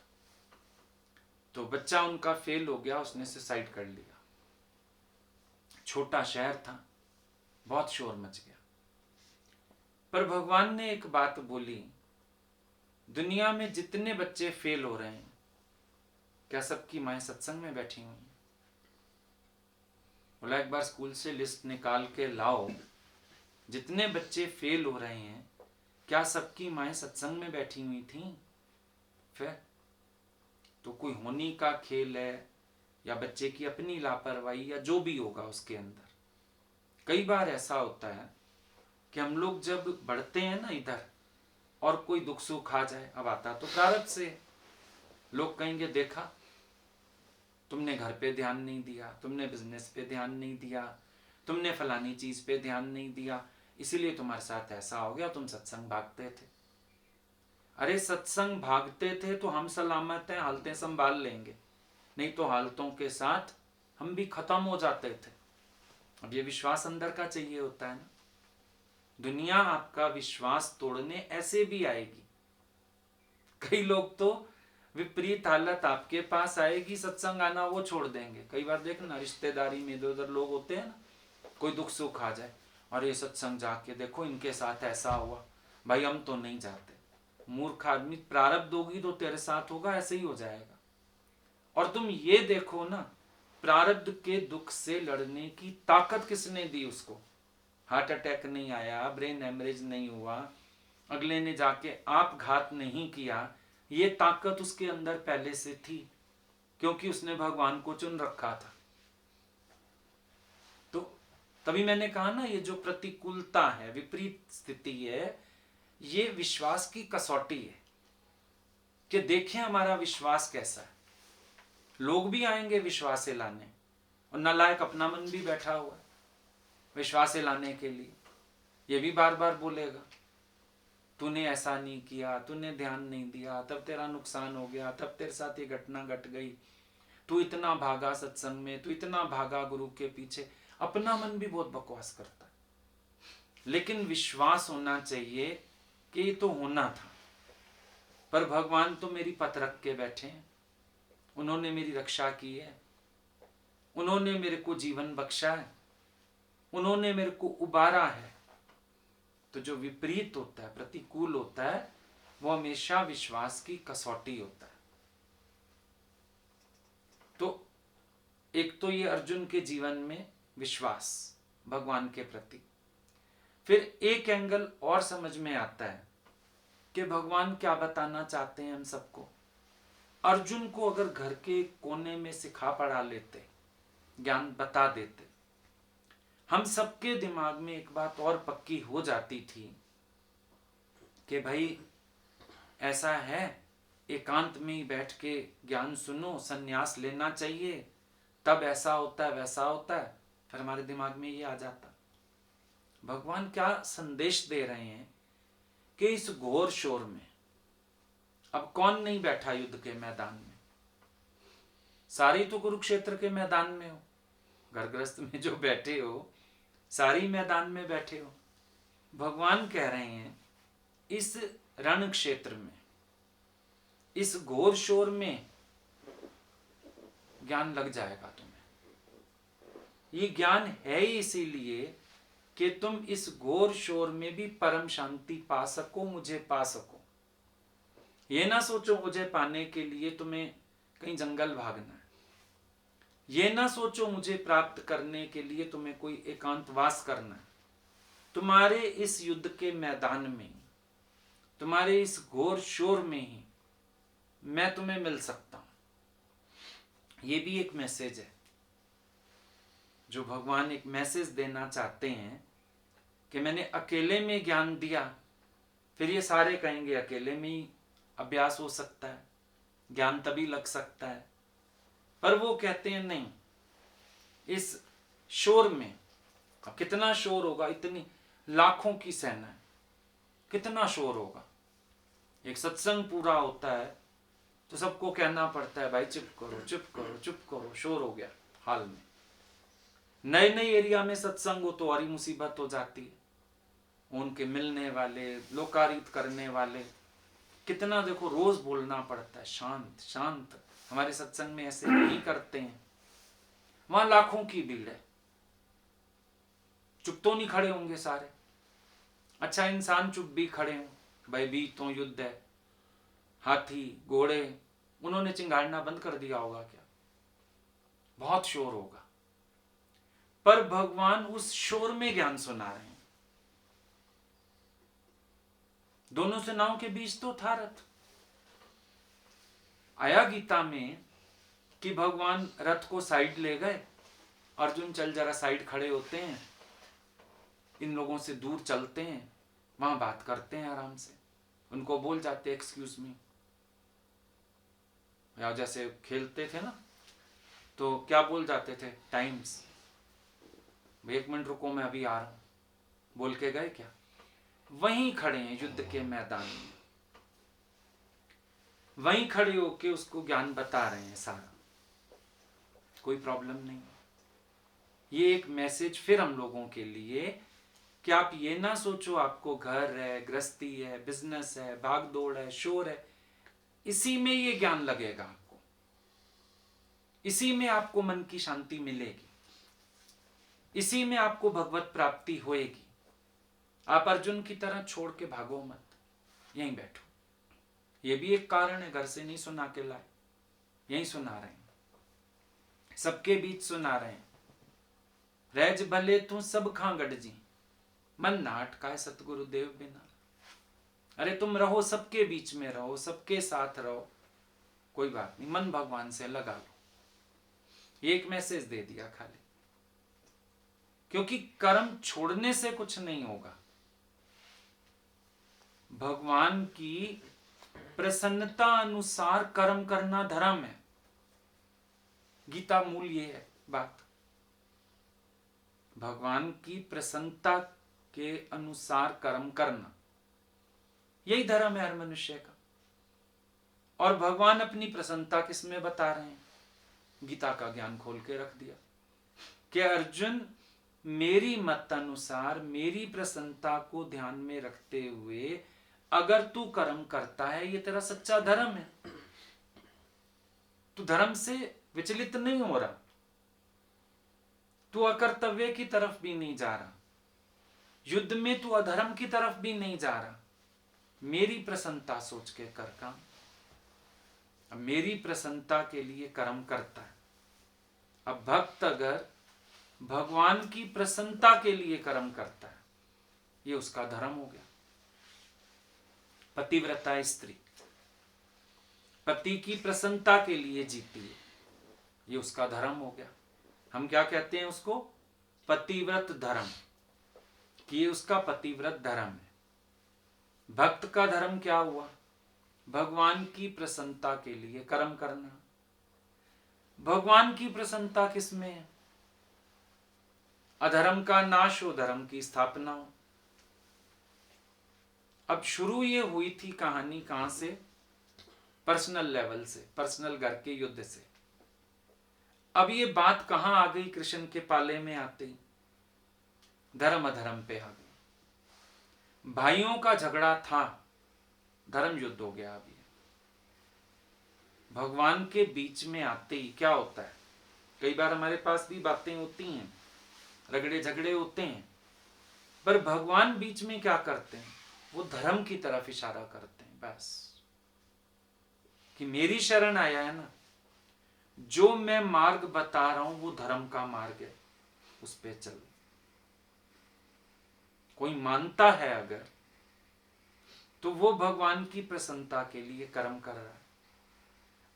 तो बच्चा उनका फेल हो गया, उसने सुसाइड कर लिया। छोटा शहर था, बहुत शोर मच गया। पर भगवान ने एक बात बोली, दुनिया में जितने बच्चे फेल हो रहे हैं, क्या सबकी माएं सत्संग में बैठी हुई हैं? बोला एक बार स्कूल से लिस्ट निकाल के लाओ, जितने बच्चे फेल हो रहे हैं क्या सबकी माएं सत्संग में बैठी हुई थी? फिर तो कोई होनी का खेल है, या बच्चे की अपनी लापरवाही, या जो भी होगा उसके अंदर। कई बार ऐसा होता है कि हम लोग जब बढ़ते हैं ना इधर, और कोई दुख सुख आ जाए, अब आता तो प्रारब्ध से, लोग कहेंगे देखा तुमने घर पे ध्यान नहीं दिया, तुमने बिजनेस पे ध्यान नहीं दिया, तुमने फलानी चीज पे ध्यान नहीं दिया, इसीलिए तुम्हारे साथ ऐसा हो गया, तुम सत्संग भागते थे। अरे सत्संग भागते थे तो हम सलामत हैं, हालतें संभाल लेंगे, नहीं तो हालतों के साथ हम भी खत्म हो जाते थे। अब ये विश्वास अंदर का चाहिए होता है ना। दुनिया आपका विश्वास तोड़ने ऐसे भी आएगी। कई लोग तो विपरीत हालत आपके पास आएगी, सत्संग आना वो छोड़ देंगे। कई बार देखना रिश्तेदारी में इधर उधर लोग होते हैं ना, कोई दुख सुख आ जाए, और ये सत्संग जाके देखो इनके साथ ऐसा हुआ, भाई हम तो नहीं जाते। मूर्ख आदमी, प्रारब्ध होगी तो तेरे साथ होगा, ऐसे ही हो जाएगा। और तुम ये देखो ना, प्रारब्ध के दुख से लड़ने की ताकत किसने दी उसको? हार्ट अटैक नहीं आया, ब्रेन हेमरेज नहीं हुआ, अगले ने जाके आप घात नहीं किया, ये ताकत उसके अंदर पहले से थी, क्योंकि उसने भगवान को चुन रखा था। तो तभी मैंने कहा ना, ये जो प्रतिकूलता है, विपरीत स्थिति है, ये विश्वास की कसौटी है कि देखें हमारा विश्वास कैसा है। लोग भी आएंगे विश्वास से लाने, और नालायक अपना मन भी बैठा हुआ है विश्वास से लाने के लिए। ये भी बार बार बोलेगा तूने ऐसा नहीं किया, तूने ध्यान नहीं दिया, तब तेरा नुकसान हो गया, तब तेरे साथ ये घटना घट गई, तू इतना भागा सत्संग में, तू इतना भागा गुरु के पीछे। अपना मन भी बहुत बकवास करता है। लेकिन विश्वास होना चाहिए कि ये तो होना था, पर भगवान तो मेरी पथ रख के बैठे हैं, उन्होंने मेरी रक्षा की है, उन्होंने मेरे को जीवन बख्शा है, उन्होंने मेरे को उबारा है। तो जो विपरीत होता है, प्रतिकूल होता है, वो हमेशा विश्वास की कसौटी होता है। तो एक तो ये अर्जुन के जीवन में विश्वास भगवान के प्रति। फिर एक एंगल और समझ में आता है कि भगवान क्या बताना चाहते हैं हम सबको। अर्जुन को अगर घर के कोने में सिखा पढ़ा लेते, ज्ञान बता देते, हम सबके दिमाग में एक बात और पक्की हो जाती थी कि भाई ऐसा है, एकांत में ही बैठ के ज्ञान सुनो, सन्यास लेना चाहिए, तब ऐसा होता है वैसा होता है। फिर हमारे दिमाग में ये आ जाता। भगवान क्या संदेश दे रहे हैं कि इस घोर शोर में अब कौन नहीं बैठा युद्ध के मैदान में? सारी तो कुरुक्षेत्र के मैदान में हो, घर गृहस्थ में जो बैठे हो सारी मैदान में बैठे हो। भगवान कह रहे हैं इस रण क्षेत्र में, इस घोर शोर में ज्ञान लग जाएगा तुम्हें। ये ज्ञान है ही इसीलिए कि तुम इस घोर शोर में भी परम शांति पा सको, मुझे पा सको। ये ना सोचो मुझे पाने के लिए तुम्हें कहीं जंगल भागना है, ये ना सोचो मुझे प्राप्त करने के लिए तुम्हें कोई एकांतवास करना है। तुम्हारे इस युद्ध के मैदान में, तुम्हारे इस घोर शोर में ही मैं तुम्हें मिल सकता हूं। ये भी एक मैसेज है जो भगवान एक मैसेज देना चाहते हैं कि मैंने अकेले में ज्ञान दिया। फिर ये सारे कहेंगे अकेले में ही अभ्यास हो सकता है, ज्ञान तभी लग सकता है, पर वो कहते हैं नहीं, इस शोर में, अब कितना शोर होगा, इतनी लाखों की सेना है, कितना शोर होगा। एक सत्संग पूरा होता है तो सबको कहना पड़ता है भाई चुप करो चुप करो चुप करो, शोर हो गया हाल में। नए नए एरिया में सत्संग हो तो और ही मुसीबत हो जाती है। उनके मिलने वाले, लोकारित करने वाले, कितना देखो रोज बोलना पड़ता है शांत शांत। हमारे सत्संग में ऐसे नहीं करते हैं, वहां लाखों की भीड़ है, चुप तो नहीं खड़े होंगे सारे। अच्छा इंसान चुप भी खड़े हों, भयभीत तो युद्ध है, हाथी घोड़े, उन्होंने चिंगाड़ना बंद कर दिया होगा क्या? बहुत शोर होगा, पर भगवान उस शोर में ज्ञान सुना रहे हैं। दोनों सेनाओं के बीच तो था रथ। आया गीता में कि भगवान रथ को साइड ले गए, अर्जुन चल जरा साइड खड़े होते हैं, इन लोगों से दूर चलते हैं, वहां बात करते हैं आराम से, उनको बोल जाते एक्सक्यूज मी। या जैसे खेलते थे ना तो क्या बोल जाते थे, टाइम्स, 1 मिनट रुको मैं अभी आ रहा हूं, बोल के गए क्या? वहीं खड़े हैं युद्ध के मैदान में, वहीं खड़े होके उसको ज्ञान बता रहे हैं सारा, कोई प्रॉब्लम नहीं। ये एक मैसेज फिर हम लोगों के लिए कि आप ये ना सोचो आपको घर है, गृहस्थी है, बिजनेस है, भाग दौड़ है, शोर है, इसी में ये ज्ञान लगेगा आपको, इसी में आपको मन की शांति मिलेगी, इसी में आपको भगवत प्राप्ति होएगी। आप अर्जुन की तरह छोड़ के भागो मत, यहीं बैठो। ये भी एक कारण है, घर से नहीं सुना के लाए, यहीं सुना रहे हैं, सबके बीच सुना रहे हैं। रहज भले तू सब खां गढ़ जी, मन ना अटकाए सतगुरु देव बिना। अरे तुम रहो, सबके बीच में रहो, सबके साथ रहो, कोई बात नहीं, मन भगवान से लगा लो। एक मैसेज दे दिया खाली, क्योंकि कर्म छोड़ने से कुछ नहीं होगा। भगवान की प्रसन्नता अनुसार कर्म करना धर्म है, गीता मूल ये है बात। भगवान की प्रसन्नता के अनुसार कर्म करना, यही धर्म है हर मनुष्य का। और भगवान अपनी प्रसन्नता किसमें बता रहे हैं? गीता का ज्ञान खोल के रख दिया कि अर्जुन, मेरी मत अनुसार मेरी प्रसन्नता को ध्यान में रखते हुए अगर तू कर्म करता है, ये तेरा सच्चा धर्म है, तू धर्म से विचलित नहीं हो रहा, तू अकर्तव्य की तरफ भी नहीं जा रहा, युद्ध में तू अधर्म की तरफ भी नहीं जा रहा, मेरी प्रसन्नता सोच के कर काम। अब मेरी प्रसन्नता के लिए कर्म करता है। अब भक्त अगर भगवान की प्रसन्नता के लिए कर्म करता है, ये उसका धर्म हो गया। पतिव्रता स्त्री पति की प्रसन्नता के लिए जीती है, ये उसका धर्म हो गया। हम क्या कहते हैं उसको? पतिव्रत धर्म, कि ये उसका पतिव्रत धर्म है। भक्त का धर्म क्या हुआ? भगवान की प्रसन्नता के लिए कर्म करना। भगवान की प्रसन्नता किसमें है? अधर्म का नाश हो, धर्म की स्थापना हो। अब शुरू ये हुई थी कहानी कहां से? पर्सनल लेवल से, पर्सनल घर के युद्ध से। अब ये बात कहां आ गई? कृष्ण के पाले में आते ही धर्म अधर्म पे आ गई। भाइयों का झगड़ा था, धर्म युद्ध हो गया। अभी भगवान के बीच में आते ही क्या होता है? कई बार हमारे पास भी बातें होती हैं, रगड़े झगड़े होते हैं, पर भगवान बीच में क्या करते हैं? वो धर्म की तरफ इशारा करते हैं बस, कि मेरी शरण आया है ना, जो मैं मार्ग बता रहा हूं वो धर्म का मार्ग है, उस पे चल। कोई मानता है अगर, तो वो भगवान की प्रसन्नता के लिए कर्म कर रहा है।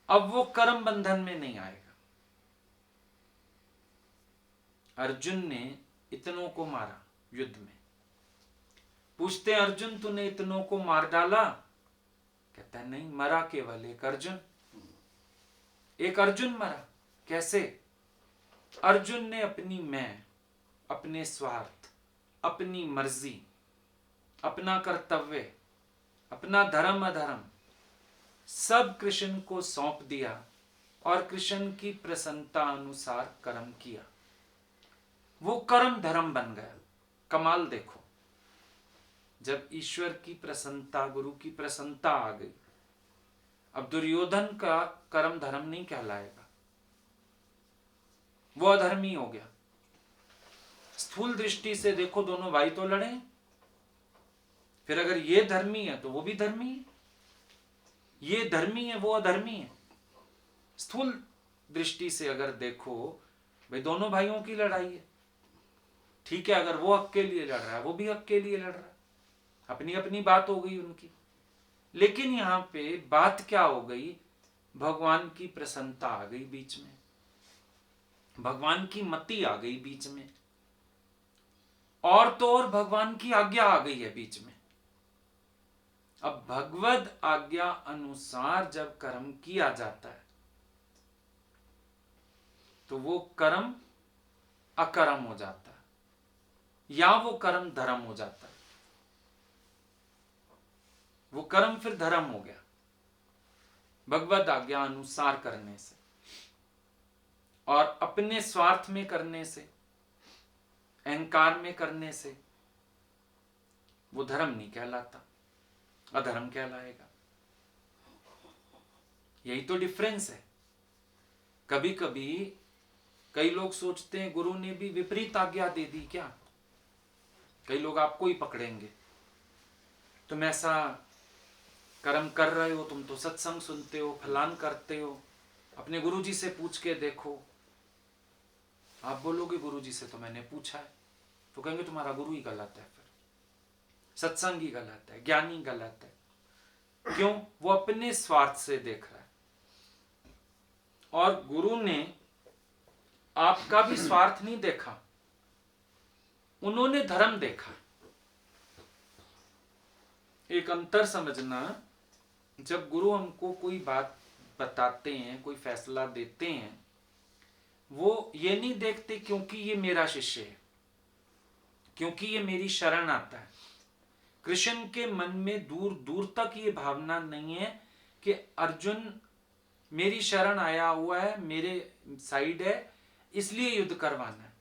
अब वो कर्म बंधन में नहीं आएगा। अर्जुन ने इतनों को मारा युद्ध में। पूछते अर्जुन, तूने इतनों को मार डाला? कहता है नहीं, मरा केवल एक अर्जुन। एक अर्जुन मरा। कैसे? अर्जुन ने अपनी मैं, अपने स्वार्थ, अपनी मर्जी, अपना कर्तव्य, अपना धर्म अधर्म सब कृष्ण को सौंप दिया और कृष्ण की प्रसन्नता अनुसार कर्म किया। वो कर्म धर्म बन गया। कमाल देखो, जब ईश्वर की प्रसन्नता, गुरु की प्रसन्नता आ गई, अब दुर्योधन का कर्म धर्म नहीं कहलाएगा, वो अधर्मी हो गया। स्थूल दृष्टि से देखो, दोनों भाई तो लड़े, फिर अगर ये धर्मी है तो वो भी धर्मी है, ये धर्मी है वो अधर्मी है। स्थूल दृष्टि से अगर देखो, भाई दोनों भाइयों की लड़ाई है, ठीक है, अगर वो हक के लिए लड़ रहा है, वो भी हक के लिए लड़ रहा है, अपनी अपनी बात हो गई उनकी। लेकिन यहां पे बात क्या हो गई, भगवान की प्रसन्नता आ गई बीच में, भगवान की मति आ गई बीच में, और तो और भगवान की आज्ञा आ गई है बीच में। अब भगवद आज्ञा अनुसार जब कर्म किया जाता है तो वो कर्म अकर्म हो जाता है, या वो कर्म धर्म हो जाता है। वो कर्म फिर धर्म हो गया भगवद आज्ञा अनुसार करने से, और अपने स्वार्थ में करने से, अहंकार में करने से वो धर्म नहीं कहलाता, अधर्म कहलाएगा। यही तो डिफरेंस है। कभी कभी कई लोग सोचते हैं गुरु ने भी विपरीत आज्ञा दे दी क्या, कई लोग आपको ही पकड़ेंगे, तुम ऐसा कर्म कर रहे हो, तुम तो सत्संग सुनते हो, फलान करते हो, अपने गुरुजी से पूछ के देखो। आप बोलोगे गुरुजी से तो मैंने पूछा है, तो कहेंगे तुम्हारा गुरु ही गलत है, फिर सत्संग ही गलत है, ज्ञान ही गलत है। क्यों? वो अपने स्वार्थ से देख रहा है, और गुरु ने आपका भी स्वार्थ नहीं देखा, उन्होंने धर्म देखा। एक अंतर समझना, जब गुरु हमको कोई बात बताते हैं, कोई फैसला देते हैं, वो ये नहीं देखते क्योंकि ये मेरा शिष्य है, क्योंकि ये मेरी शरण आता है। कृष्ण के मन में दूर दूर तक ये भावना नहीं है कि अर्जुन मेरी शरण आया हुआ है, मेरे साइड है, इसलिए युद्ध करवाना है।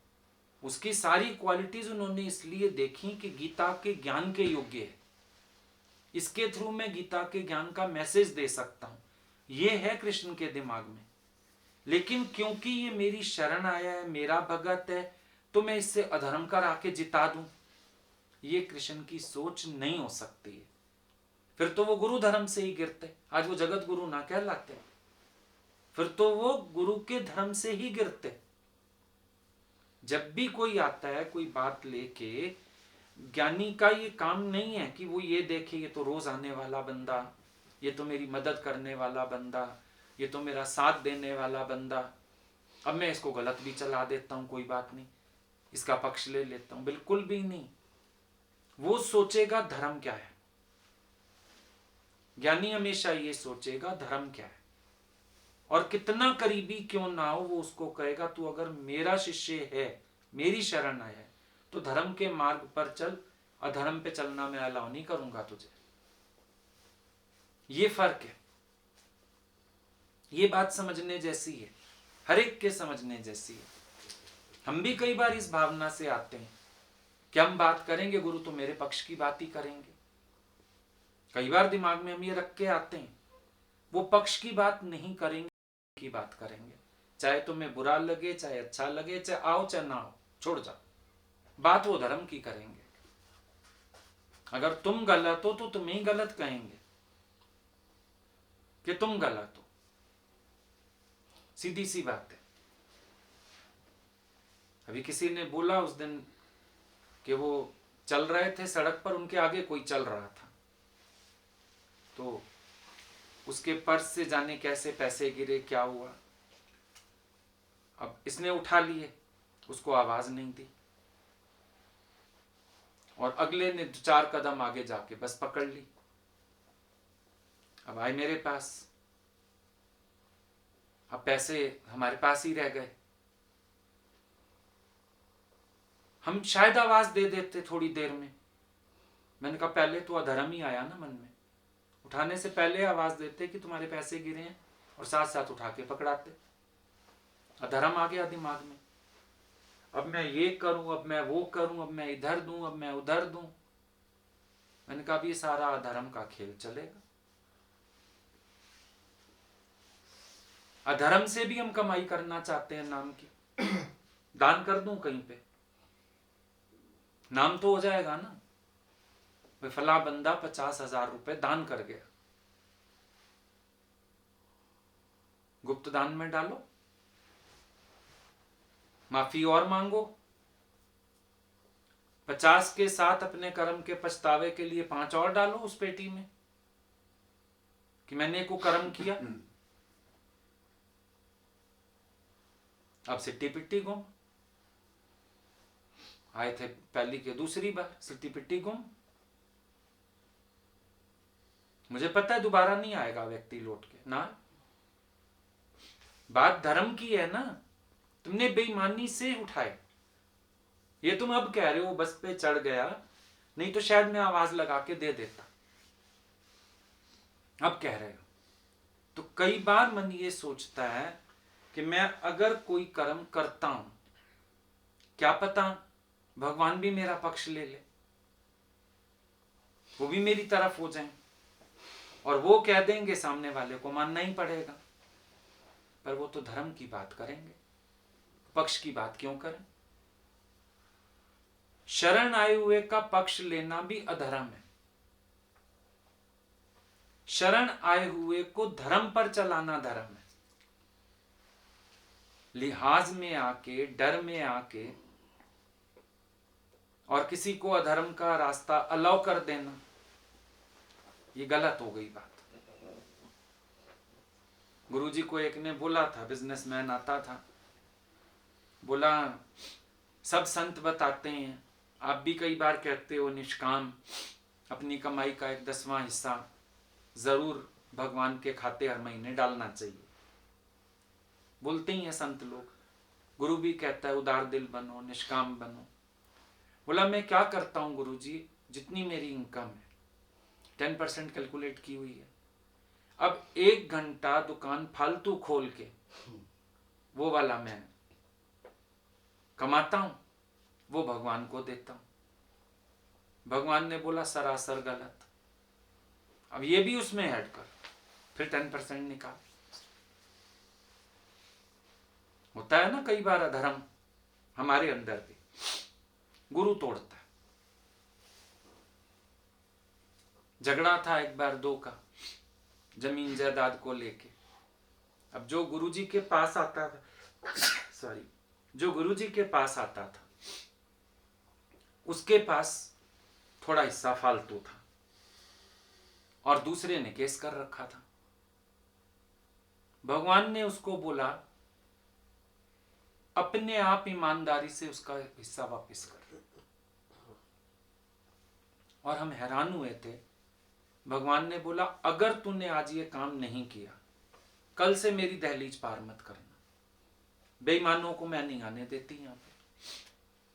उसकी सारी क्वालिटीज उन्होंने इसलिए देखी कि गीता के ज्ञान के योग्य है, इसके थ्रू मैं गीता के ज्ञान का मैसेज दे सकता हूं, ये है कृष्ण के दिमाग में। लेकिन क्योंकि ये मेरी शरण आया है, मेरा भगत है, तो मैं इससे अधर्म करा के जिता दूं, ये कृष्ण की सोच नहीं हो सकती है। फिर तो वो गुरु धर्म से ही गिरते, आज वो जगत गुरु ना कहलाते, फिर तो वो गुरु के धर्म से ही गिरते। जब भी कोई आता है कोई बात लेके, ज्ञानी का ये काम नहीं है कि वो ये देखे ये तो रोज आने वाला बंदा, ये तो मेरी मदद करने वाला बंदा, ये तो मेरा साथ देने वाला बंदा, अब मैं इसको गलत भी चला देता हूं, कोई बात नहीं, इसका पक्ष ले लेता हूं। बिल्कुल भी नहीं। वो सोचेगा धर्म क्या है, ज्ञानी हमेशा ये सोचेगा धर्म क्या है, और कितना करीबी क्यों ना हो, वो उसको कहेगा तू अगर मेरा शिष्य है, मेरी शरण आया है, तो धर्म के मार्ग पर चल, अधर्म पे चलना मैं अलाउ नहीं करूंगा तुझे। ये फर्क है। ये बात समझने जैसी है, हर एक के समझने जैसी है। हम भी कई बार इस भावना से आते हैं कि हम बात करेंगे गुरु तो मेरे पक्ष की बात ही करेंगे। कई बार दिमाग में हम ये रख के आते हैं, वो पक्ष की बात नहीं करेंगे, की बात करेंगे, चाहे तुम्हें बुरा लगे, चाहे अच्छा लगे, चाहे आओ चाहे ना आओ, छोड़ जाओ, बात वो धर्म की करेंगे। अगर तुम गलत हो तो तुम्हें ही गलत कहेंगे कि तुम गलत हो, सीधी सी बात है। अभी किसी ने बोला उस दिन कि वो चल रहे थे सड़क पर, उनके आगे कोई चल रहा था, तो उसके पर्स से जाने कैसे पैसे गिरे, क्या हुआ, अब इसने उठा लिए, उसको आवाज नहीं दी, और अगले ने 4 कदम आगे जाके बस पकड़ ली। अब आए मेरे पास, अब पैसे हमारे पास ही रह गए। हम शायद आवाज दे देते थोड़ी देर में। मैंने कहा पहले तो अधर्म ही आया ना मन में, उठाने से पहले आवाज देते कि तुम्हारे पैसे गिरे हैं, और साथ साथ उठा के पकड़ाते। अधर्म आ गया दिमाग में, अब मैं ये करूं, अब मैं वो करूं, अब मैं इधर दूं, अब मैं उधर दूं। मैंने कहा अब ये सारा अधर्म का खेल चलेगा। अधर्म से भी हम कमाई करना चाहते हैं नाम की। दान कर दूं कहीं पे, नाम तो हो जाएगा ना, भाई फला बंदा 50,000 रुपए दान कर गया, गुप्त दान में डालो, माफी और मांगो, 50 के साथ अपने कर्म के पछतावे के लिए 5 और डालो उस पेटी में कि मैंने को कर्म किया। अब सिट्टी पिट्टी गुम, आए थे पहली के दूसरी बार, सिट्टी पिट्टी गुम। मुझे पता है दोबारा नहीं आएगा व्यक्ति लौट के ना। बात धर्म की है ना, तुमने बेईमानी से उठाए। ये तुम अब कह रहे हो बस पे चढ़ गया, नहीं तो शायद मैं आवाज लगा के दे देता। अब कह रहे हो तो कई बार मन ये सोचता है कि मैं अगर कोई कर्म करता हूं, क्या पता भगवान भी मेरा पक्ष ले ले, वो भी मेरी तरफ हो जाए और वो कह देंगे, सामने वाले को मानना ही पड़ेगा। पर वो तो धर्म की बात करेंगे, पक्ष की बात क्यों करें? शरण आए हुए का पक्ष लेना भी अधर्म है। शरण आए हुए को धर्म पर चलाना धर्म है। लिहाज में आके, डर में आके और किसी को अधर्म का रास्ता अलाउ कर देना, ये गलत हो गई बात। गुरुजी को एक ने बोला था, बिजनेसमैन आता था, बोला सब संत बताते हैं, आप भी कई बार कहते हो निष्काम, अपनी कमाई का 1/10वां हिस्सा जरूर भगवान के खाते हर महीने डालना चाहिए। बोलते ही हैं संत लोग, गुरु भी कहता है उदार दिल बनो, निष्काम बनो। बोला मैं क्या करता हूं गुरुजी, जितनी मेरी इनकम है 10% कैलकुलेट की हुई है, अब 1 घंटा दुकान फालतू खोल के वो वाला मैं कमाता हूं, वो भगवान को देता हूं। भगवान ने बोला सरासर गलत, अब ये भी उसमें ऐड कर, फिर 10% निकाल। होता है ना कई बार अधर्म हमारे अंदर भी, गुरु तोड़ता है। झगड़ा था एक बार 2 का जमीन जायदाद को लेके। अब जो गुरुजी के पास आता था जो गुरुजी के पास आता था उसके पास थोड़ा हिस्सा फालतू था और दूसरे ने केस कर रखा था। भगवान ने उसको बोला अपने आप ईमानदारी से उसका हिस्सा वापस कर। और हम हैरान हुए थे। भगवान ने बोला अगर तूने आज ये काम नहीं किया, कल से मेरी दहलीज पार मत करना, बेईमानों को मैं नहीं आने देती यहां पे।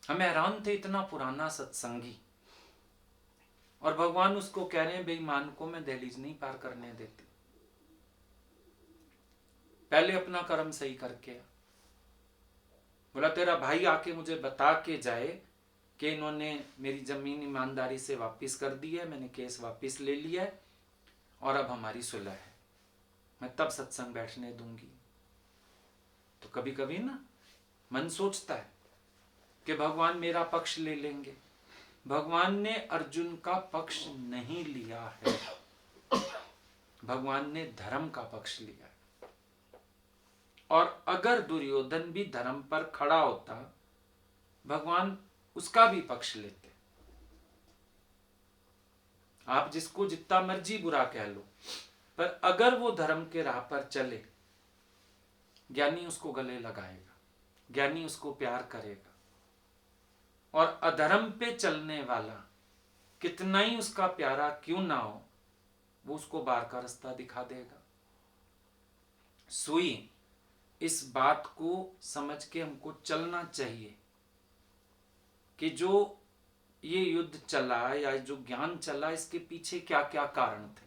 हम हैरान थे, इतना पुराना सत्संगी, और भगवान उसको कह रहे हैं बेईमान को मैं दहलीज नहीं पार करने देती, पहले अपना कर्म सही करके आ। बोला तेरा भाई आके मुझे बता के जाए कि इन्होंने मेरी जमीन ईमानदारी से वापस कर दी है, मैंने केस वापस ले लिया है और अब हमारी सुलह है, मैं तब सत्संग बैठने दूंगी। तो कभी कभी ना मन सोचता है कि भगवान मेरा पक्ष ले लेंगे। भगवान ने अर्जुन का पक्ष नहीं लिया है, भगवान ने धर्म का पक्ष लिया है। और अगर दुर्योधन भी धर्म पर खड़ा होता, भगवान उसका भी पक्ष लेते। आप जिसको जितना मर्जी बुरा कह लो, पर अगर वो धर्म के राह पर चले, ज्ञानी उसको गले लगाएगा, ज्ञानी उसको प्यार करेगा। और अधर्म पे चलने वाला कितना ही उसका प्यारा क्यों ना हो, वो उसको बार का रास्ता दिखा देगा। सुई इस बात को समझ के हमको चलना चाहिए कि जो ये युद्ध चला या जो ज्ञान चला, इसके पीछे क्या क्या कारण थे।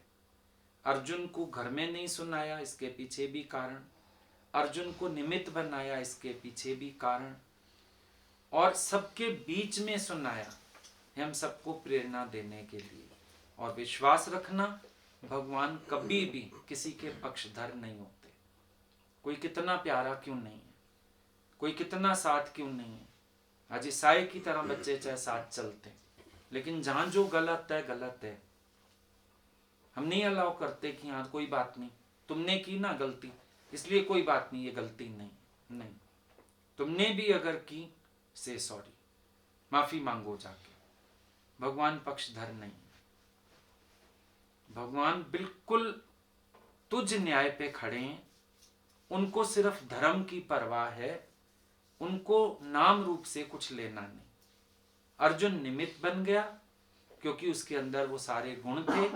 अर्जुन को घर में नहीं सुनाया, इसके पीछे भी कारण। अर्जुन को निमित्त बनाया, इसके पीछे भी कारण। और सबके बीच में सुनाया, हम सबको प्रेरणा देने के लिए। और विश्वास रखना, भगवान कभी भी किसी के पक्षधर नहीं होते। कोई कितना प्यारा क्यों नहीं है, कोई कितना साथ क्यों नहीं है, आज ईसाई की तरह बच्चे चाहे साथ चलते, लेकिन जहां जो गलत है गलत है। हम नहीं अलाउ करते कि हाँ कोई बात नहीं, तुमने की ना गलती, इसलिए कोई बात नहीं, ये गलती नहीं, तुमने भी अगर की से सॉरी, माफी मांगो जाके। भगवान पक्षधर नहीं, भगवान बिल्कुल तुझ न्याय पे खड़े हैं। उनको सिर्फ धर्म की परवाह है, उनको नाम रूप से कुछ लेना नहीं। अर्जुन निमित्त बन गया क्योंकि उसके अंदर वो सारे गुण थे,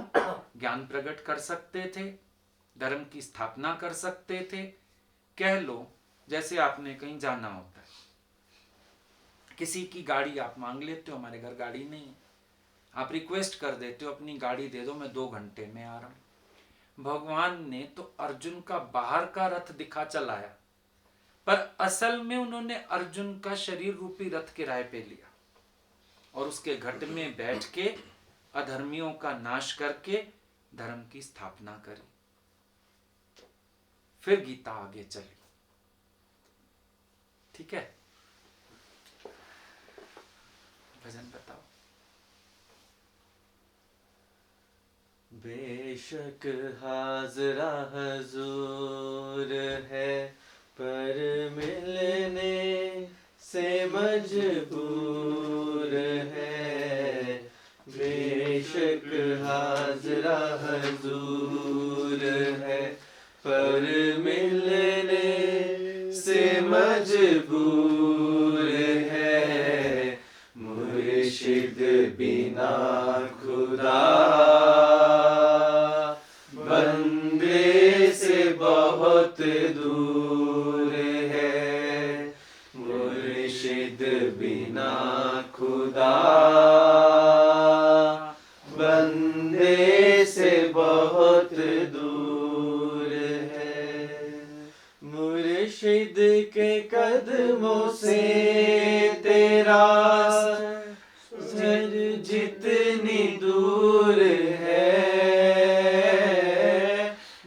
ज्ञान प्रकट कर सकते थे, धर्म की स्थापना कर सकते थे। कह लो जैसे आपने कहीं जाना होता है, किसी की गाड़ी आप मांग लेते हो, हमारे घर गाड़ी नहीं है, आप रिक्वेस्ट कर देते हो अपनी गाड़ी दे दो, मैं 2 घंटे में आ रहा हूं। भगवान ने तो अर्जुन का बाहर का रथ दिखा चलाया, पर असल में उन्होंने अर्जुन का शरीर रूपी रथ किराए पे लिया और उसके घट में बैठ के अधर्मियों का नाश करके धर्म की स्थापना करी। फिर गीता आगे चली। ठीक है, भजन बताओ। बेशक हाजरा हजूर है, पर मिलने से मजबूर है। बेशक हाजरा हजूर है, पर मिलने से मजबूर है। मुर्शिद बिना खुदा बंदे से बहुत दूर है। मुर्शिद बिना खुदा बंदे से बहुत दूर है। मुर्शिद के कदमों से तेरा सर जितनी दूर है।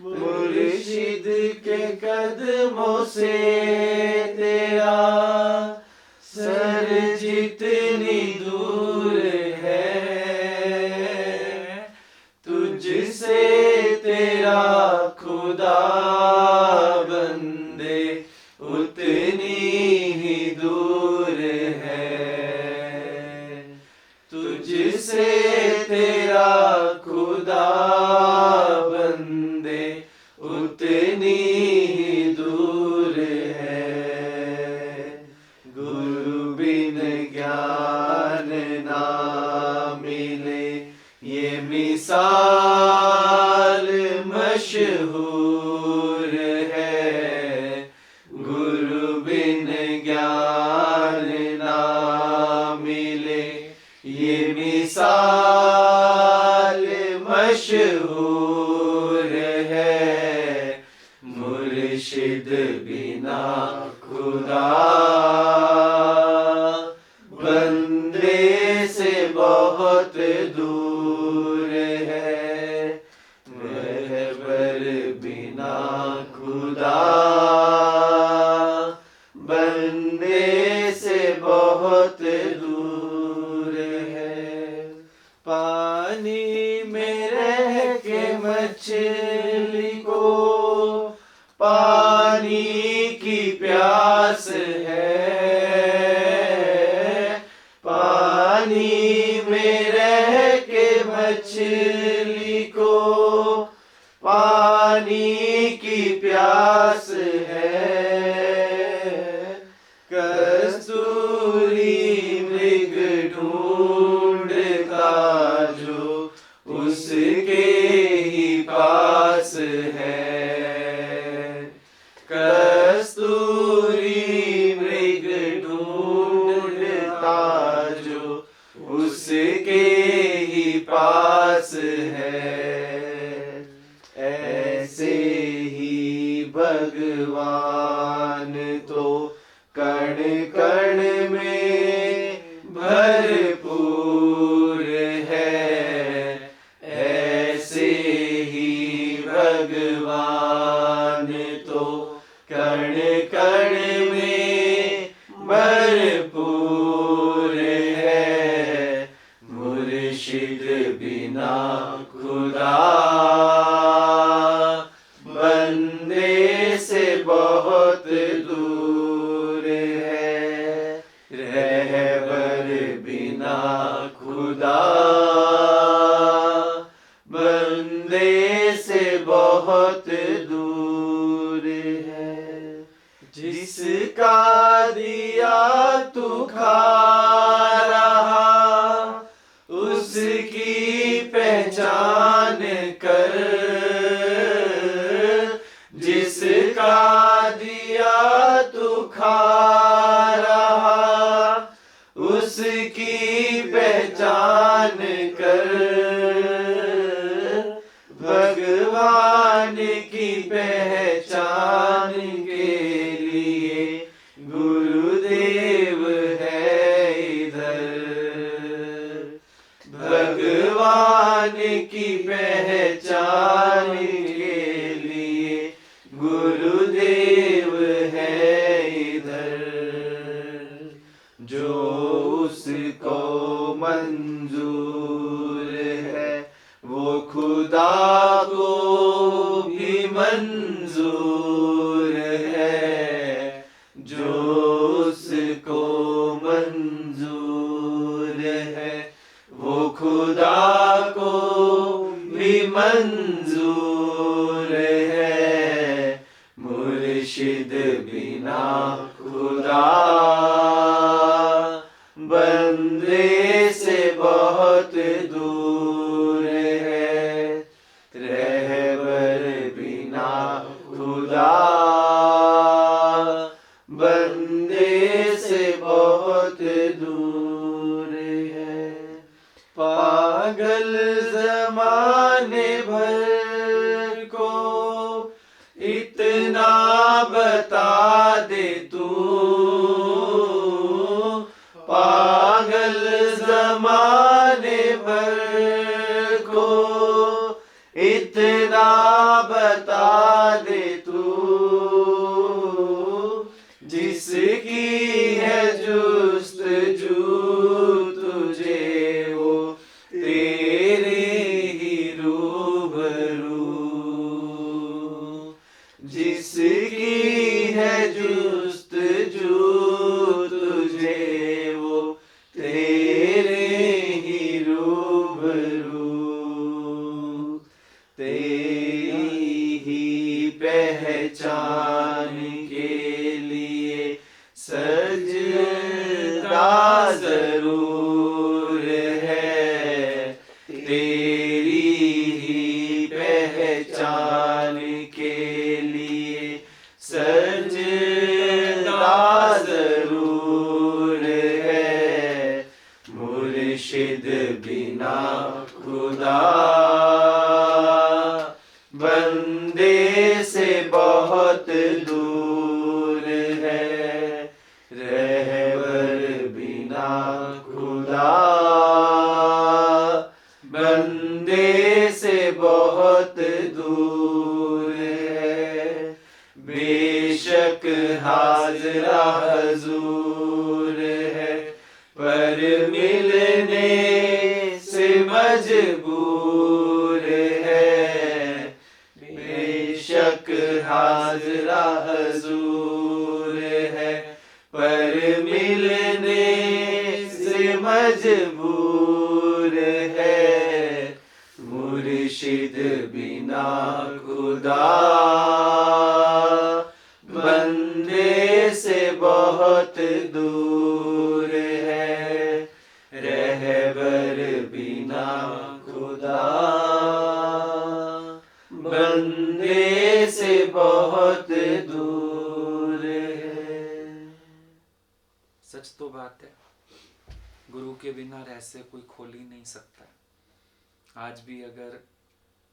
मुर्शिद के कदमों से तेरा सर जितनी दूर है। तुझसे तेरा खुदा बंदे उतनी ही दूर है। तुझसे तेरा खुदा बंदे उतनी ही दूर है। गुरु बिन ज्ञान ना मिले, ये मिसाल मशहूर है। गुरु बिन ज्ञान ना मिले, ये मिसाल मशहूर है। मुर्शिद बिना खुदा बंदे से बहुत दूर है। रहबर बिना खुदा बंदे से बहुत दूर है। पानी में रह के मछली को पानी की प्यास है। पानी में रह के मछली को पानी की प्यास है। कस्तूरी मृग ढूंढता जो उसके ही पास है। कस्तूरी मृग ढूंढता जो उसके ही पास है। ऐसे ही भगवान तो कण कण में भरपूर है। दूर है, रहबर बिना खुदा बंदे से बहुत दूर है। जिसका दिया तू खा रहा, उसकी पहचान कर। जिसका दिया तू खा रहा, उसकी पहचान कर। भगवान की पहचान के लिए गुरुदेव है इधर। भगवान की पहचान के लिए गुरुदेव है इधर। जो उसको मंजूर है, वो खुदा को भी मंजूर है। जो उसको मंजूर है, वो खुदा को भी मंजूर है। मुर्शिद बिना खुदा बंदे से बहुत दूर है। रहबर बिना खुदा बंदे से बहुत दूर है। पागल ज़माने भर को इतना बता दे तू। पागल ज़माने भर को इतना बता दे तू। जिसकी है जुस्तजू तुझे वो तेरे ही रूबरू। जिसकी है जुस्तजू तुझे वो तेरे ही रूबरू। तेरी ही पहचान के लिए सजदा जरूर है। तेरी ही पहचान के लिए सजदा जरूर है। मुर्शिद बिना खुदा बंदे से बहुत दूर है। रहबर बिना खुदा बंदे से बहुत दूर है। बेशक हाज़रा हजूर है, पर मिलने से मजबूर है। बेशक हाज़रा हजूर है, पर मिलने से मजबूर है। मुर्शिद बिना खुदा बंदे से बहुत दूर है। रहबर बिना खुदा बंदे से बहुत दूर है। सच तो बात है, गुरु के बिना रहस्य कोई खोल ही नहीं सकता। आज भी अगर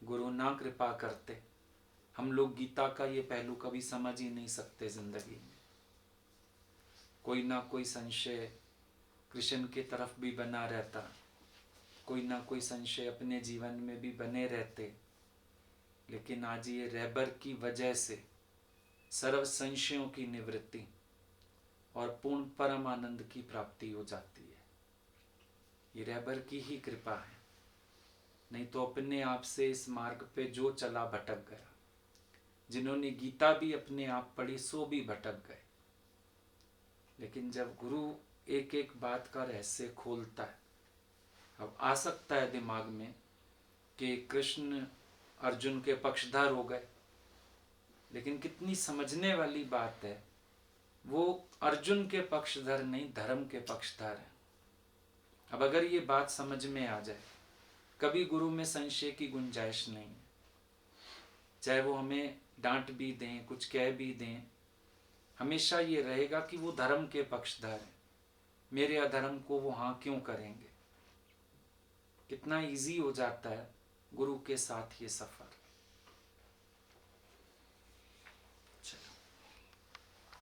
गुरु ना कृपा करते, हम लोग गीता का ये पहलू कभी समझ ही नहीं सकते जिंदगी में। कोई ना कोई संशय कृष्ण की तरफ भी बना रहता, कोई ना कोई संशय अपने जीवन में भी बने रहते। लेकिन आज ये रहबर की वजह से सर्व संशयों की निवृत्ति और पूर्ण परम आनंद की प्राप्ति हो जाती है। ये रहबर की ही कृपा है, नहीं तो अपने आप से इस मार्ग पे जो चला भटक गया। जिन्होंने गीता भी अपने आप पढ़ी सो भी भटक गए। लेकिन जब गुरु एक एक बात का रहस्य खोलता है, अब आ सकता है दिमाग में कि कृष्ण अर्जुन के पक्षधर हो गए, लेकिन कितनी समझने वाली बात है, वो अर्जुन के पक्षधर नहीं, धर्म के पक्षधर हैं। अब अगर ये बात समझ में आ जाए, कभी गुरु में संशय की गुंजाइश नहीं है। चाहे वो हमें डांट भी दें, कुछ कह भी दें, हमेशा ये रहेगा कि वो धर्म के पक्षधर हैं, मेरे अधर्म को वो हाँ क्यों करेंगे। कितना इजी हो जाता है गुरु के साथ ये सफर।